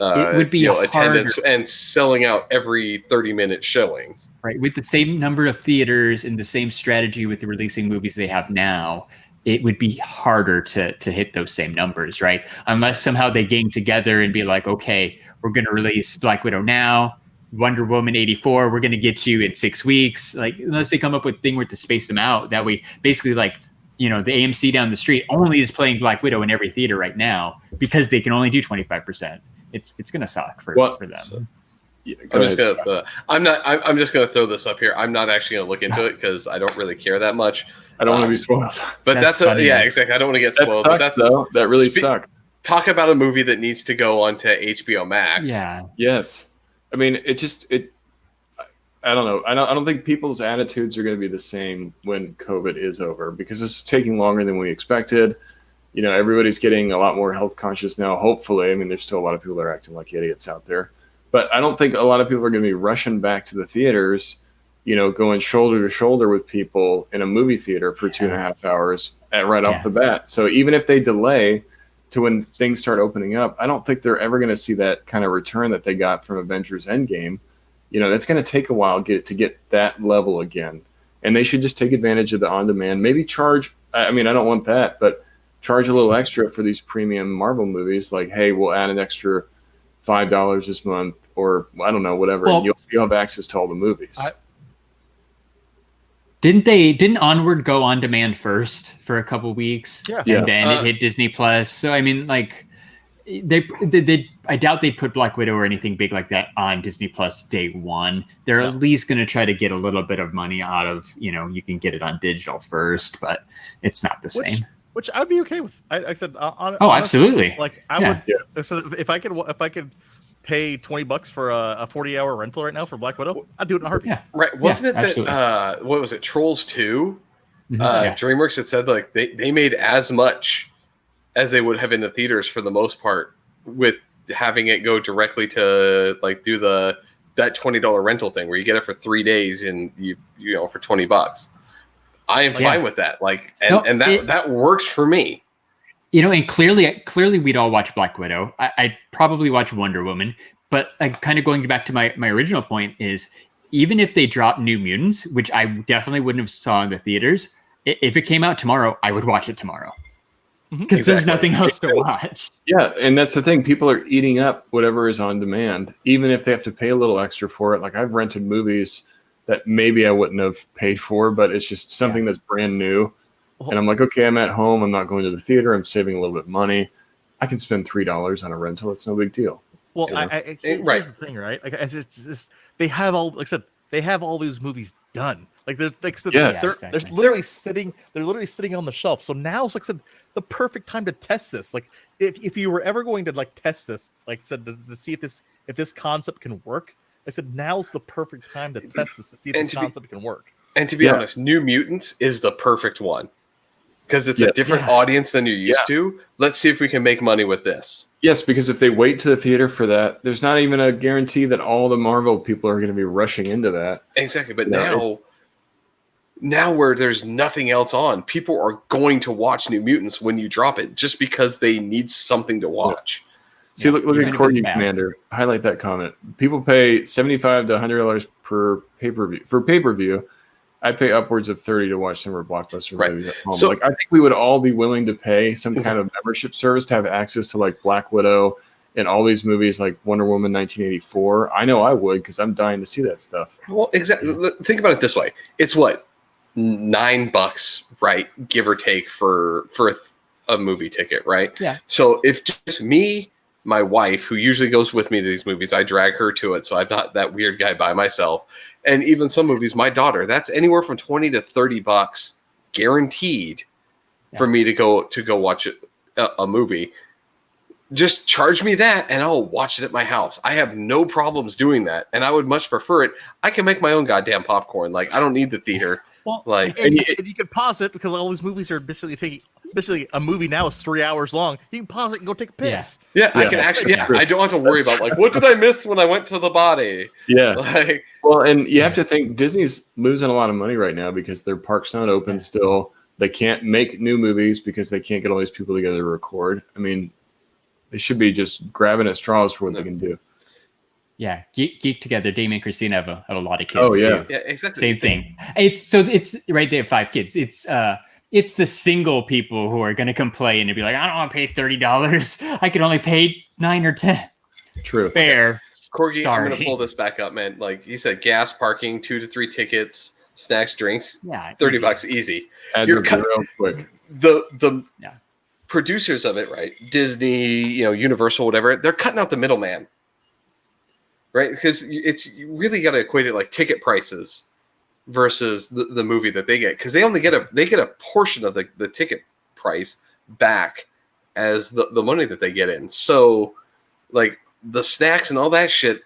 It would be attendance and selling out every 30-minute showings. Right, with the same number of theaters and the same strategy with the releasing movies they have now, it would be harder to hit those same numbers, right? Unless somehow they gang together and be like, okay, we're going to release Black Widow now, Wonder Woman 84, we're going to get you in 6 weeks. Like, unless they come up with a thing where to space them out, that way, basically, like, the AMC down the street only is playing Black Widow in every theater right now because they can only do 25%. It's going to suck for them. So, yeah, I'm just gonna throw this up here. I'm not actually gonna look into it because I don't really care that much. I don't want to be spoiled. But That's that's funny. yeah, exactly. I don't want to get That spoiled. sucks, but that's though. That really sucks. Talk about a movie that needs to go onto HBO Max. Yeah. Yes. I mean, I don't know. I don't think people's attitudes are going to be the same when COVID is over because it's taking longer than we expected. Everybody's getting a lot more health conscious now, hopefully. I mean, there's still a lot of people that are acting like idiots out there. But I don't think a lot of people are going to be rushing back to the theaters, going shoulder to shoulder with people in a movie theater for 2.5 hours off the bat. So even if they delay to when things start opening up, I don't think they're ever going to see that kind of return that they got from Avengers Endgame. That's going to take a while to get that level again. And they should just take advantage of the on-demand, maybe charge. I mean, I don't want that, but charge a little extra for these premium Marvel movies. Like, hey, we'll add an extra $5 this month, or I don't know, whatever. Well, and you'll have access to all the movies. Didn't Onward go on demand first for a couple weeks? Yeah. And then it hit Disney Plus. So I mean, like, they I doubt they'd put Black Widow or anything big like that on Disney Plus day one. They're at least going to try to get a little bit of money out of, you can get it on digital first, but it's not the same. Which I'd be okay with. I said, honestly, absolutely. Like I would. So if I could pay $20 for a 40-hour rental right now for Black Widow, I'd do it in a heartbeat. Yeah. Right. Wasn't it absolutely. that what was it, Trolls 2? Yeah. DreamWorks had said like they made as much as they would have in the theaters for the most part with having it go directly to like do that $20 rental thing where you get it for 3 days and you for $20. I am fine with that. Like, and that works for me. And clearly we'd all watch Black Widow. I'd probably watch Wonder Woman, but kind of going back to my original point is even if they drop New Mutants, which I definitely wouldn't have saw in the theaters, if it came out tomorrow, I would watch it tomorrow because there's nothing else to watch. Yeah, and that's the thing. People are eating up whatever is on demand, even if they have to pay a little extra for it. Like I've rented movies that maybe I wouldn't have paid for, but it's just something that's brand new. And I'm like, okay, I'm at home. I'm not going to the theater. I'm saving a little bit of money. I can spend $3 on a rental. It's no big deal. Well, here's the thing, right? Like, it's just, they have all, like I said, they have all these movies done. Like they're literally sitting. They're literally sitting on the shelf. So now's like I said, the perfect time to test this. Like if you were ever going to like test this, like I said, to see if this concept can work, I said now's the perfect time to test this to see if this concept can work. And to be honest, New Mutants is the perfect one because it's a different audience than you're used to. Let's see if we can make money with this. Yes, because if they wait to the theater for that, there's not even a guarantee that all the Marvel people are going to be rushing into that. Exactly, but now where there's nothing else on, people are going to watch New Mutants when you drop it just because they need something to watch. Yeah. See, look at Courtney Commander. Highlight that comment. People pay $75 to $100 per pay-per-view. I pay upwards of $30 to watch some of our blockbuster movies at home. So, I think we would all be willing to pay some kind of membership service to have access to like Black Widow and all these movies like Wonder Woman 1984. I know I would because I'm dying to see that stuff. Well, exactly. Think about it this way: it's what $9, right, give or take, for a movie ticket, right? Yeah. So if just me, my wife, who usually goes with me to these movies, I drag her to it, so I'm not that weird guy by myself. And even some movies, my daughter, that's anywhere from $20 to $30 guaranteed for me to go watch a movie. Just charge me that and I'll watch it at my house. I have no problems doing that. And I would much prefer it. I can make my own goddamn popcorn. Like, I don't need the theater. Well, like, and you can pause it because all these movies are basically a movie now is 3 hours long. You can pause it and go take a piss. Yeah, I can actually, I don't have to worry about, like, what did I miss when I went to the body? Yeah. Like, well, and you have to think Disney's losing a lot of money right now because their park's not open still. They can't make new movies because they can't get all these people together to record. I mean, they should be just grabbing at straws for what they can do. Yeah, Geek Together, Damien and Christina have a lot of kids. Oh yeah, too. yeah, exactly. Same thing. It's right. They have 5 kids. It's the single people who are going to complain and be like, I don't want to pay $30. I can only pay $9 or $10. True. Fair. Corgi, Sorry. I'm going to pull this back up, man. Like he said, gas, parking, 2 to 3 tickets, snacks, drinks. Yeah, $30 easy. Adds up real quick. The producers of it, right? Disney, Universal, whatever. They're cutting out the middleman, right? Because you really got to equate it like ticket prices versus the movie that they get, because they only get a portion of the ticket price back as the money that they get in. So, like the snacks and all that shit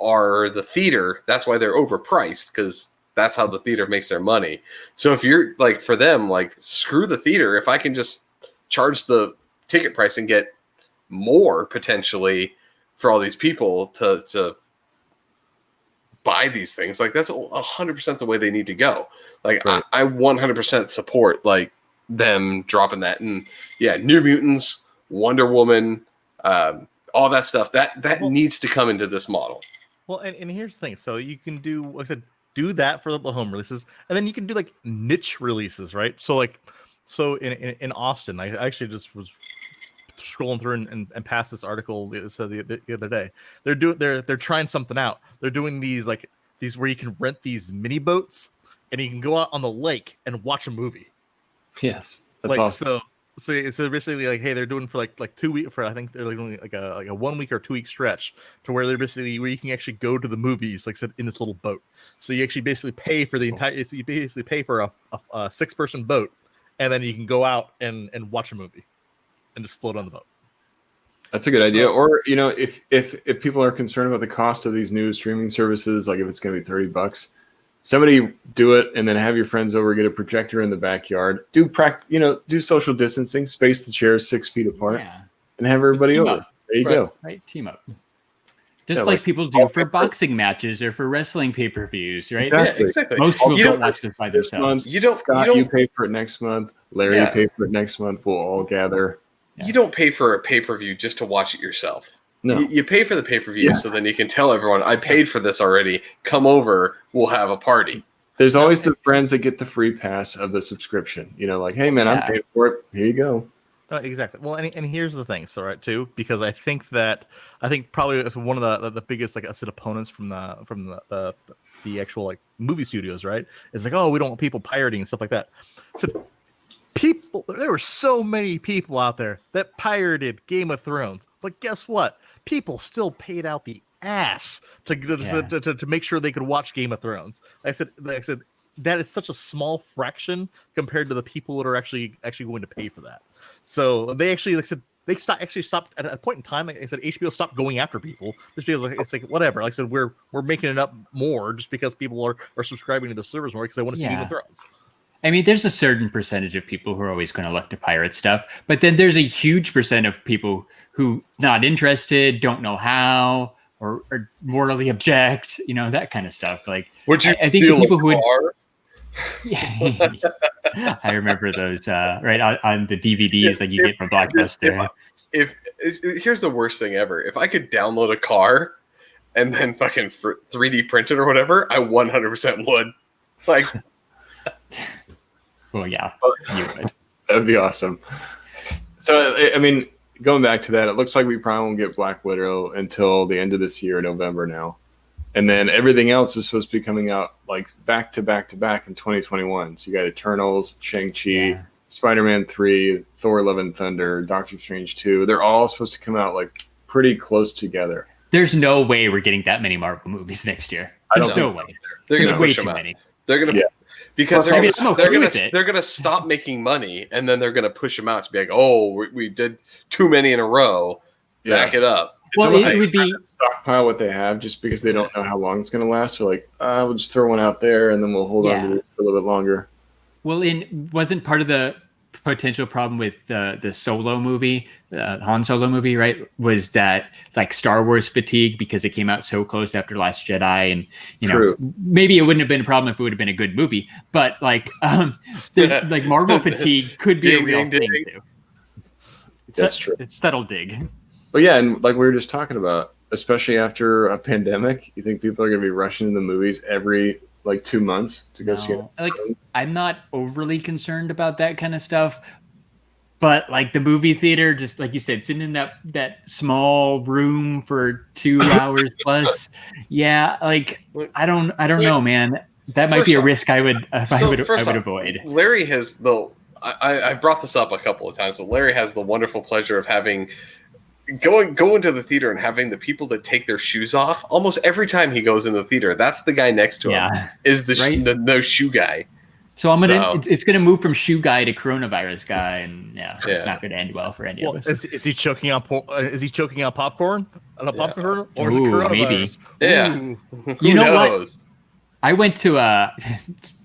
are the theater. That's why they're overpriced, because that's how the theater makes their money. So if you're like, for them, like, screw the theater. If I can just charge the ticket price and get more potentially for all these people to buy these things, like, that's 100% the way they need to go. Like, right. I 100% support like them dropping that. And yeah, New Mutants, Wonder Woman, all that stuff that needs to come into this model. Well, and here's the thing. So you can do, like I said, do that for the home releases, and then you can do like niche releases, right? So in Austin, I actually just was scrolling through and passed this article the other day. They're trying something out. They're doing these where you can rent these mini boats and you can go out on the lake and watch a movie. Yes, that's awesome. So basically, like, hey, they're doing for like 2 weeks. For I think they're doing like a 1 week or 2 week stretch to where they're basically where you can actually go to the movies, like I said, in this little boat. So you actually basically pay for the entire. You basically pay for a 6-person boat, and then you can go out and watch a movie, and just float on the boat. That's a good idea. Or if people are concerned about the cost of these new streaming services, like if it's going to be $30. Somebody do it, and then have your friends over, get a projector in the backyard, do social distancing, space the chairs 6 feet apart, and have everybody over. There you go. Right, team up. Just like people do for boxing matches or for wrestling pay-per-views, right? Exactly. Yeah, exactly. Most people don't watch this by themselves. Scott, you pay for it next month. Larry, you pay for it next month. We'll all gather. Yeah. You don't pay for a pay-per-view just to watch it yourself. No. You pay for the pay-per-view so then you can tell everyone, I paid for this already. Come over. We'll have a party. There's always the friends that get the free pass of the subscription. Like, hey, man, I'm paying for it. Here you go. Exactly. Well, and here's the thing. So, right, too, because I think probably one of the biggest, like I said, opponents from the actual like movie studios, right, is like, oh, we don't want people pirating and stuff like that. So there were so many people out there that pirated Game of Thrones, but guess what? People still paid out the ass to make sure they could watch Game of Thrones. Like I said, that is such a small fraction compared to the people that are actually going to pay for that. So they actually, like I said, they stopped at a point in time. Like I said, HBO stopped going after people just because it's like whatever. Like I said, we're making it up more just because people are subscribing to the servers more because they want to see Game of Thrones. I mean, there's a certain percentage of people who are always going to look to pirate stuff, but then there's a huge percent of people who's not interested, don't know how, or morally object, that kind of stuff. Like, would you? I think the people who would. I remember those right on the DVDs that you get from Blockbuster. If here's the worst thing ever, if I could download a car and then fucking 3D print it or whatever, I 100% would. Like, well, yeah, you would. That'd be awesome. So, I mean, going back to that, it looks like we probably won't get Black Widow until the end of this year, November now. And then everything else is supposed to be coming out like back to back to back in 2021. So you got Eternals, Shang-Chi, Spider-Man 3, Thor: Love and Thunder, Doctor Strange 2. They're all supposed to come out like pretty close together. There's no way we're getting that many Marvel movies next year. There's no way. They're There's gonna way push too them out. many. They're gonna Yeah. because Plus, I mean, I'm okay with it. they're gonna stop making money, and then they're gonna push them out to be like, oh, we did too many in a row. Back it up. It's Well, almost it like would be stockpile what they have just because they don't know how long it's going to last. They're like, we'll just throw one out there and then we'll hold on to it for a little bit longer. well. Wasn't part of the potential problem with the Solo movie, Han Solo movie, right? Was that like Star Wars fatigue because it came out so close after Last Jedi, and True. maybe it wouldn't have been a problem if it would have been a good movie, but like like Marvel fatigue could be a real thing too. That's true. It's subtle dig. But yeah, and like we were just talking about, especially after a pandemic, you think people are going to be rushing to the movies every like 2 months to go see it? Like, I'm not overly concerned about that kind of stuff, but like the movie theater, just like you said, sitting in that small room for 2 hours plus, like I don't know, man. That might be a risk I would avoid. Larry has I brought this up a couple of times, but Larry has the wonderful pleasure of having going to the theater and having the people that take their shoes off almost every time he goes in the theater. That's the guy next to him is the no shoe guy. So it's gonna move from shoe guy to coronavirus guy, and it's not gonna end well for any of us. Is he choking on popcorn? On a popcorn, or is it Ooh, coronavirus? maybe. Yeah. You know knows? what? I went to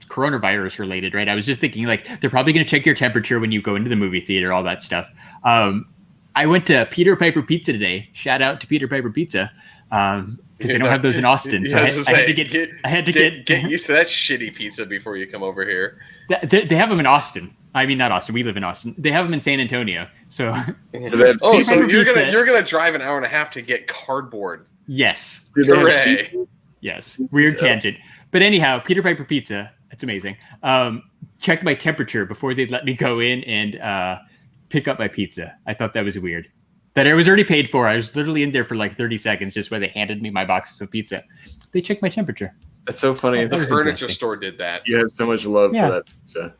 coronavirus related, right? I was just thinking like they're probably gonna check your temperature when you go into the movie theater, all that stuff. I went to Peter Piper Pizza today. Shout out to Peter Piper Pizza. Because they don't have those in Austin. So I had to get used to that shitty pizza before you come over here. They have them in Austin. I mean, not Austin. We live in Austin. They have them in San Antonio. So so you're gonna drive an hour and a half to get cardboard. Yes. Hooray. Yes. Weird tangent. But anyhow, Peter Piper Pizza. It's amazing. Checked my temperature before they'd let me go in and pick up my pizza. I thought that was weird. That I was already paid for. I was literally in there for like 30 seconds just while they handed me my boxes of pizza. They checked my temperature. That's so funny. The furniture store did that. You have so much love for that pizza.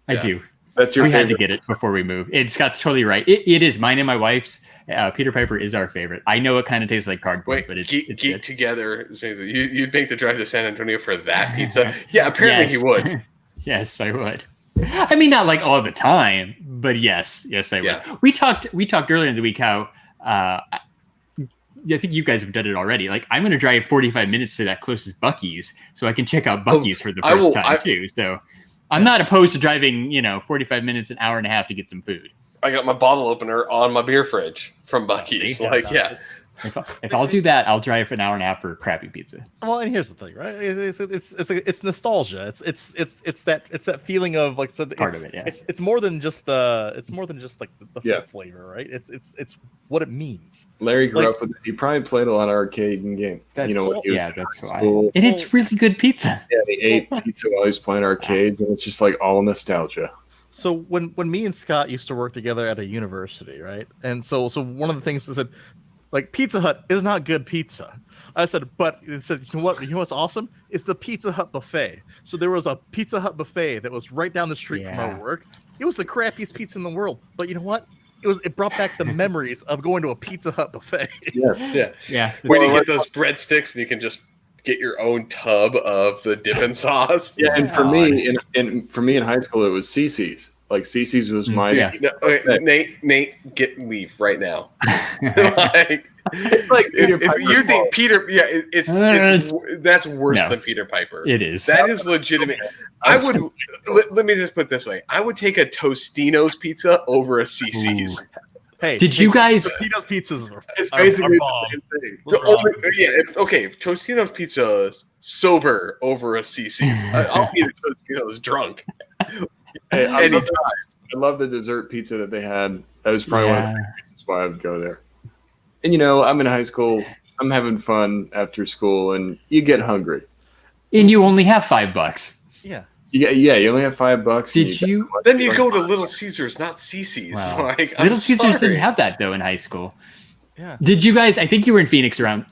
I do. That's your We favorite. had to get it before we moved. Scott's totally right. It is mine and my wife's. Peter Piper is our favorite. I know it kind of tastes like cardboard, but it's Geek good. Together. You'd make the drive to San Antonio for that pizza? Yeah, apparently he would. Yes, I would. I mean, not like all the time, but yes, I would. We talked earlier in the week how I think you guys have done it already. Like, I'm going to drive 45 minutes to that closest Buc-ee's so I can check out Buc-ee's for the first time too. So I'm not opposed to driving, 45 minutes, an hour and a half to get some food. I got my bottle opener on my beer fridge from Buc-ee's. If I'll do that, I'll drive for an hour and a half for a crappy pizza. Well, and here's the thing, right? It's nostalgia. It's that feeling of like part of it. Yeah. It's more than just the full flavor, right? It's what it means. Larry grew up with it. He probably played a lot of arcade and game. When he was that's why. school. And it's really good pizza. Yeah, he ate pizza while he was playing arcades, and it's just like all nostalgia. So when me and Scott used to work together at a university, right? And so one of the things I said, like, Pizza Hut is not good pizza. I said, but it said, you know what's awesome? It's the Pizza Hut buffet. So there was a Pizza Hut buffet that was right down the street from our work. It was the crappiest pizza in the world. But you know what? It brought back the memories of going to a Pizza Hut buffet. Yes. Yeah. When you get those breadsticks and you can just get your own tub of the dipping sauce. Yeah, and for me in high school, it was CC's. Like, CC's was my... No, okay, Nate, leave right now. It's like Peter Piper. If you think Peter... Yeah, that's worse than Peter Piper. It is. That is legitimate. I would... Let me just put it this way. I would take a Tostino's pizza over a CC's. Ooh. Hey, did you guys? Tostino's pizzas it's basically the same thing. If Tostino's pizza is sober over a CC's, I'll eat a Tostino's drunk. Hey, I love the dessert pizza that they had. That was probably one of the reasons why I would go there. And I'm in high school. I'm having fun after school, and you get hungry. And you only have $5. Yeah. You only have $5. Did you? Then you go to Little Caesars, not CC's. Wow. Like, Little Caesars didn't have that though in high school. Yeah. Did you guys? I think you were in Phoenix around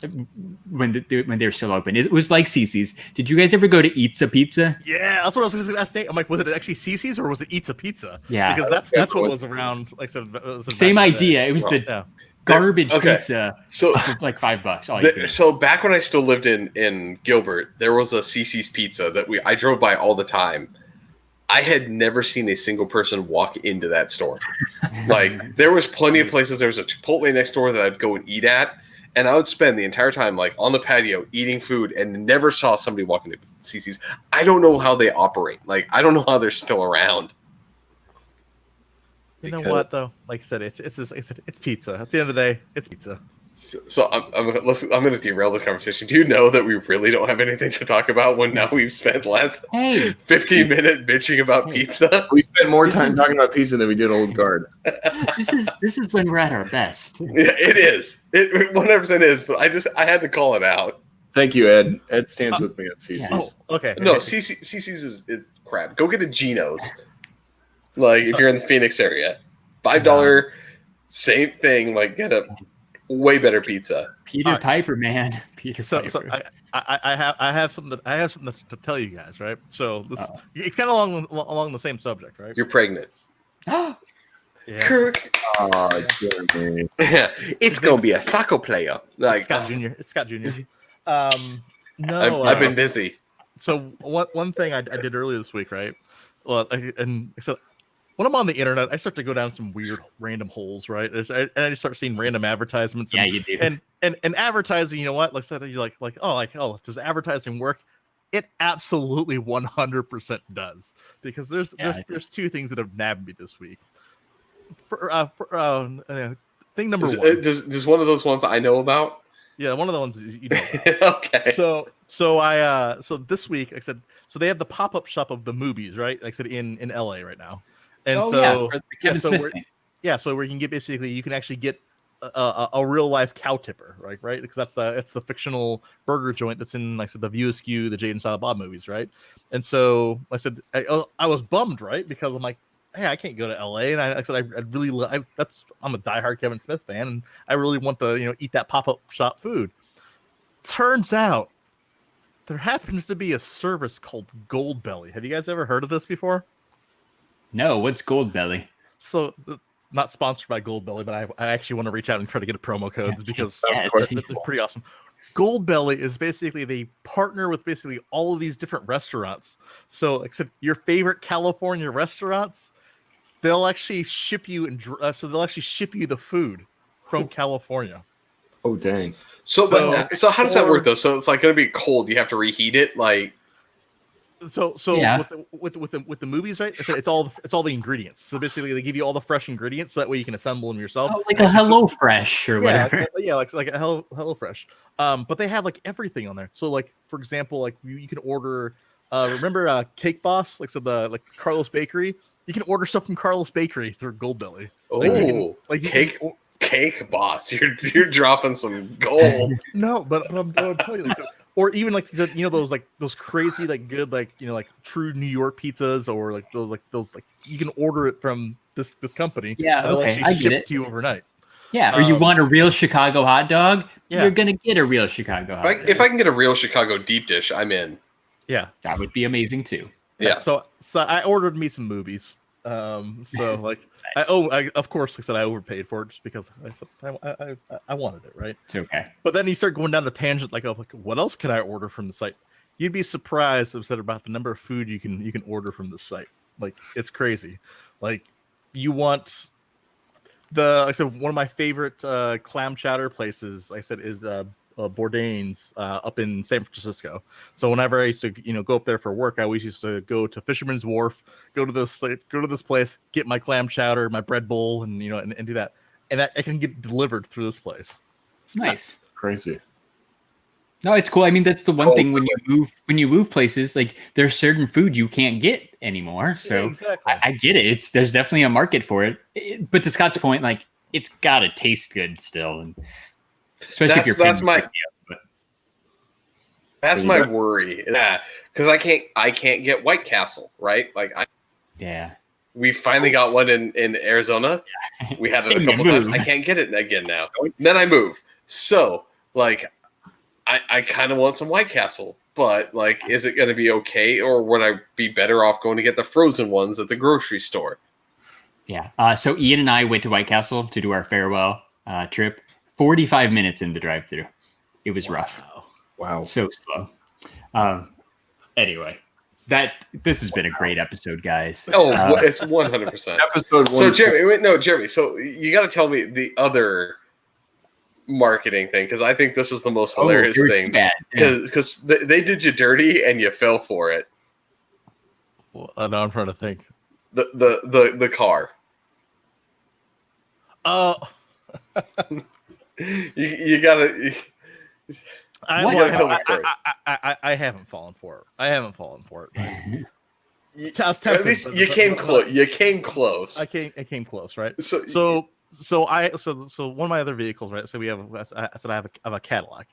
when they were still open. It was like CC's. Did you guys ever go to Eatsa Pizza? Yeah, that's what I was going to ask Nate. I'm like, was it actually CC's or was it Eatsa Pizza? Yeah, because that's what was around. Like, so same idea. It was garbage Okay. pizza So for like $5. All you can eat. so back when I still lived in Gilbert, there was a CC's Pizza that I drove by all the time. I had never seen a single person walk into that store. Like, there was plenty of places. There was a Chipotle next door that I'd go and eat at, and I would spend the entire time like on the patio eating food, and never saw somebody walk into CC's. I don't know how they operate. Like, I don't know how they're still around. You know what though? Like I said, it's pizza. At the end of the day, it's pizza. So I'm going to derail this conversation. Do you know that we really don't have anything to talk about when now we've spent last 15 minutes bitching about pizza? We spent more time talking about pizza than we did Old Guard. This is when we're at our best. Yeah, it is. It 100% is. But I had to call it out. Thank you, Ed. Ed stands with me at CC's. Oh, okay. No, CC's is crap. Go get a Geno's. Like, if you're in the Phoenix area, $5, same thing. Like, get a way better pizza. Peter Piper, man. Peter Piper. So I have something to tell you guys, right? So this it's kind of along the same subject, right? You're pregnant. Yeah. Kirk. Oh, Jeremy. Yeah, it's gonna be a taco player. Like, It's Scott Jr. No, I've been busy. So one thing I did earlier this week, right? Well, and I said, when I'm on the internet, I start to go down some weird random holes, right? And I just start seeing random advertisements. Yeah, you do. And advertising, you know what? Like I said, you like, does advertising work? It absolutely 100% does, because there's two things that have nabbed me this week. Thing number one. Does one of those ones I know about? Yeah, one of the ones you know. Okay. So this week I said, so they have the pop-up shop of the movies, right? Like I said, in LA right now. And so where you can get basically, you can actually get a real life cow tipper, right? Because that's the fictional burger joint that's in, like I said, the View Askew, the Jade and Silent Bob movies, right? And so I said I was bummed, right? Because I'm like, hey, I can't go to LA, and I said I'm a diehard Kevin Smith fan, and I really want to eat that pop-up shop food. Turns out there happens to be a service called Gold Belly. Have you guys ever heard of this before? No, what's Gold Belly? So, not sponsored by Gold Belly, but I actually want to reach out and try to get a promo code because it's pretty awesome. Gold Belly is basically, they partner with basically all of these different restaurants. So, like I said, your favorite California restaurants, they'll actually ship you the food from California. Oh, dang. So how does that work though? So it's like going to be cold. You have to reheat it, like. So yeah. with the movies, right? It's all the ingredients. So basically, they give you all the fresh ingredients, so that way you can assemble them yourself. Oh, like a HelloFresh or whatever. Yeah, like a HelloFresh. But they have like everything on there. So like, for example, like you can order. Remember Cake Boss? Like, so the Carlos Bakery. You can order stuff from Carlos Bakery through Gold Belly. Oh, Cake Boss. You're dropping some gold. No, but I'm telling you, like, or even like those crazy good true New York pizzas, or like those you can order it from this company. Yeah, okay, I get it. To you overnight. Yeah, or you want a real Chicago hot dog? Yeah. You're gonna get a real Chicago hot dog. If I can get a real Chicago deep dish, I'm in. Yeah, that would be amazing too. Yeah. So I ordered me some movies. So like nice. Of course, like I said, I overpaid for it just because I wanted it, right? It's okay. But then you start going down the tangent, like what else can I order from the site? You'd be surprised, I've said, about the number of food you can order from the site. Like, it's crazy. Like, you want like I said, one of my favorite clam chowder places, like I said, is Bourdain's up in San Francisco. So whenever I used to go up there for work, I always used to go to Fisherman's Wharf, go to this place, get my clam chowder, my bread bowl, and and do that, and that I can get delivered through this place. It's nice. Crazy. No, it's cool. I mean, that's the one thing when you move places, like there's certain food you can't get anymore. So yeah, exactly. I get it. There's definitely a market for it. But to Scott's point, like it's gotta taste good still, and especially if you're that's my worry. Yeah, because I can't get White Castle, right? Like we finally got one in Arizona. We had it a couple times. I can't get it again now. Then I move. So like I kind of want some White Castle, but like, is it going to be okay, or would I be better off going to get the frozen ones at the grocery store? Yeah. So Ian and I went to White Castle to do our farewell trip. 45 minutes in the drive-through. It was rough. Wow. So slow. Anyway, this has been a great episode, guys. It's 100%. Episode 1. So Jeremy. So you got to tell me the other marketing thing, because I think this is the most hilarious thing. Because they did you dirty and you fell for it. Well, now I'm trying to think. The car. Oh. You gotta. I haven't fallen for it. I haven't fallen for it. At least you came close. You came close. I came close, right? So one of my other vehicles, right? So I have a Cadillac,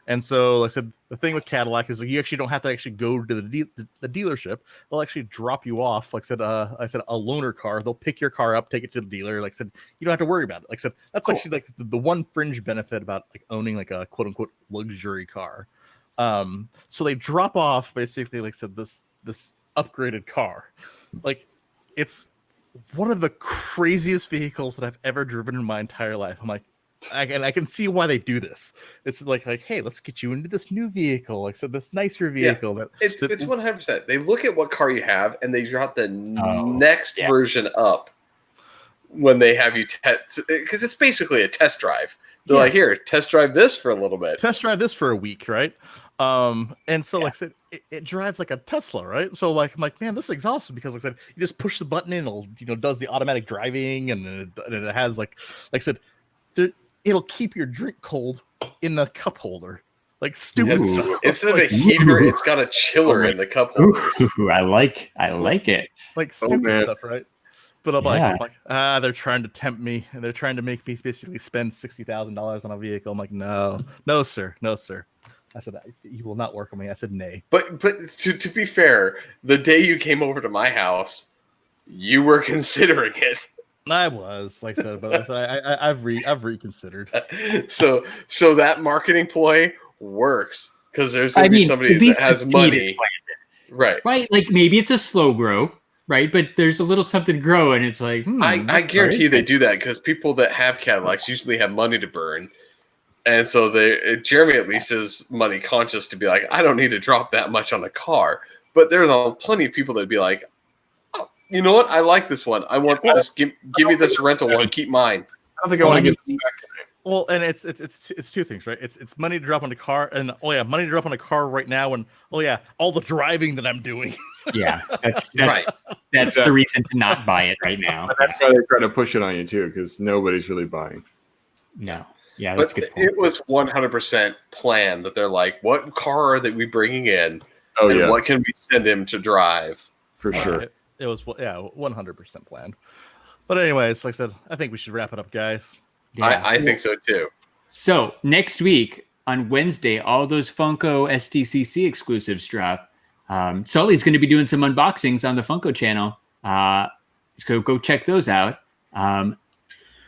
and so like I said, the thing with Cadillac is you actually don't have to actually go to the dealership. They'll actually drop you off. Like I said, a loaner car. They'll pick your car up, take it to the dealer. Like I said, you don't have to worry about it. Like I said, that's actually like the one fringe benefit about like owning like a quote unquote luxury car. So they drop off basically like I said this upgraded car. Like it's one of the craziest vehicles that I've ever driven in my entire life. I'm like, I can see why they do this. It's like, hey, let's get you into this new vehicle. Like, so this nicer vehicle. Yeah, it's 100%. They look at what car you have and they drop the next version up when they have you test, because it's basically a test drive. They're like, here, test drive this for a little bit. Test drive this for a week, right? And so like I said, it drives like a Tesla, right? So like I'm like, man, this thing's awesome because like I said, you just push the button in, it'll does the automatic driving, and it has like I said, it'll keep your drink cold in the cup holder, like stupid stuff. Instead of a heater, it's got a chiller in the cup holders. I like it. Like stupid stuff, right? But I'm like, they're trying to tempt me, and they're trying to make me basically spend $60,000 on a vehicle. I'm like, no, sir. I said, you will not work on me. I said, nay. But to be fair, the day you came over to my house, you were considering it. I was, like I said, but I've reconsidered. So that marketing ploy works because there's going to be somebody that has money. Right. Like maybe it's a slow grow, right? But there's a little something grow, and it's like, I guarantee they do that because people that have Cadillacs usually have money to burn. And so Jeremy at least is money conscious to be like, I don't need to drop that much on a car. But there's plenty of people that'd be like, oh, you know what? I like this one. I want just give me this rental one. Keep mine. I don't think I want to get this back today. Well, and it's two things, right? It's money to drop on a car, and money to drop on a car right now, and all the driving that I'm doing. Yeah, that's the reason to not buy it right now. That's why they try to push it on you too, because nobody's really buying. No. Yeah, that's good. It was 100% planned that they're like, what car are that we bringing in? What can we send him to drive? For sure. It was 100% planned. But anyways, like I said, I think we should wrap it up, guys. Yeah. I think so too. So next week on Wednesday, all those Funko STCC exclusives drop. Sully's going to be doing some unboxings on the Funko channel. So go check those out.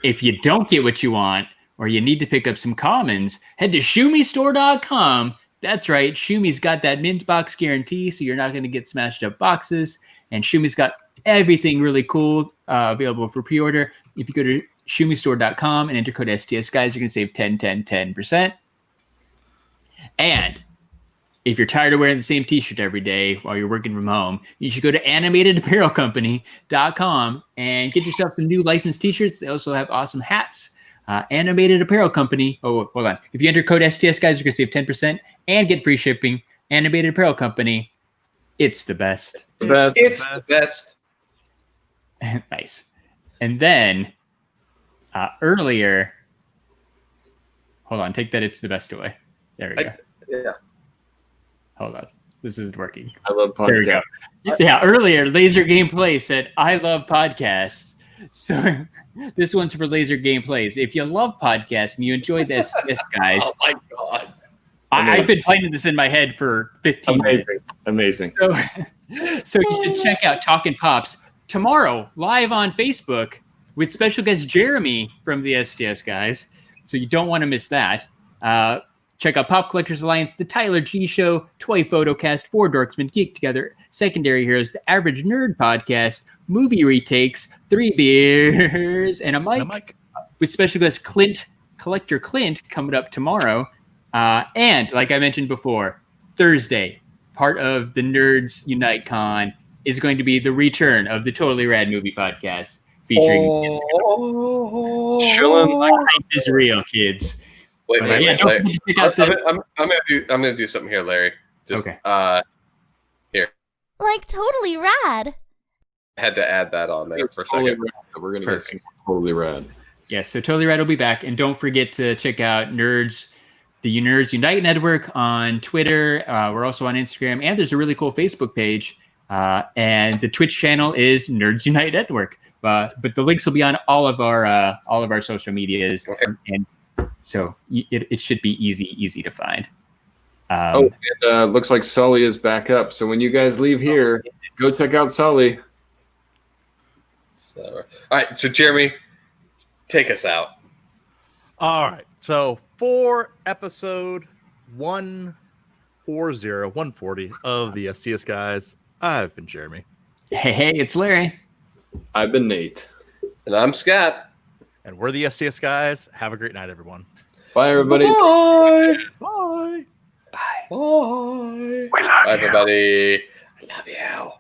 If you don't get what you want, or you need to pick up some commons, head to shumistore.com. That's right. Shumi's got that mint box guarantee, so you're not going to get smashed up boxes. And Shumi's got everything really cool available for pre-order. If you go to shumistore.com and enter code STS Guys, you're going to save 10%. And if you're tired of wearing the same t-shirt every day while you're working from home, you should go to animatedapparelcompany.com and get yourself some new licensed t-shirts. They also have awesome hats. Animated Apparel Company. Oh, hold on. If you enter code STS Guys, you're going to save 10% and get free shipping. Animated Apparel Company. It's the best. It's the best. Nice. And then earlier, hold on. Take that it's the best away. There we go. Yeah. Hold on. This isn't working. I love podcasts. There we go. Yeah, earlier, Laser Gameplay said, I love podcasts. So this one's for Laser Gameplays. If you love podcasts and you enjoy this, guys. Oh my God. I've been playing this in my head for 15 minutes. Amazing. So you should check out Talkin' Pops tomorrow, live on Facebook with special guest Jeremy from the STS Guys. So you don't want to miss that. Check out Pop Collectors Alliance, The Tyler G Show, Toy Photocast, Four Dorksmen Geek Together, Secondary Heroes, The Average Nerd Podcast, Movie Retakes, 3 Beers, and a mic. With special guest Clint Collector Clint coming up tomorrow. And like I mentioned before, Thursday, part of the Nerds Unite Con is going to be the return of the Totally Rad Movie Podcast featuring Chilling like Hype is real, kids. Wait, But, Larry. don't check out the- I'm gonna do something here, Larry. Just Okay. here. Like totally rad. Had to add that on there it's for a totally second. rad. We're gonna Perfect. get some totally rad. Yes, so Totally Rad will be back. And don't forget to check out the Nerds Unite Network on Twitter. We're also on Instagram. And there's a really cool Facebook page. And the Twitch channel is Nerds Unite Network. But the links will be on all of our social medias. Okay. And so it should be easy to find. Looks like Sully is back up. So when you guys leave here, go check out Sully. So, all right, so Jeremy, take us out. All right. So for episode 140 of the STS Guys, I've been Jeremy. Hey, it's Larry. I've been Nate. And I'm Scott. And we're the STS Guys. Have a great night, everyone. Bye, everybody. Bye. Bye. Bye. Bye, everybody. I love you.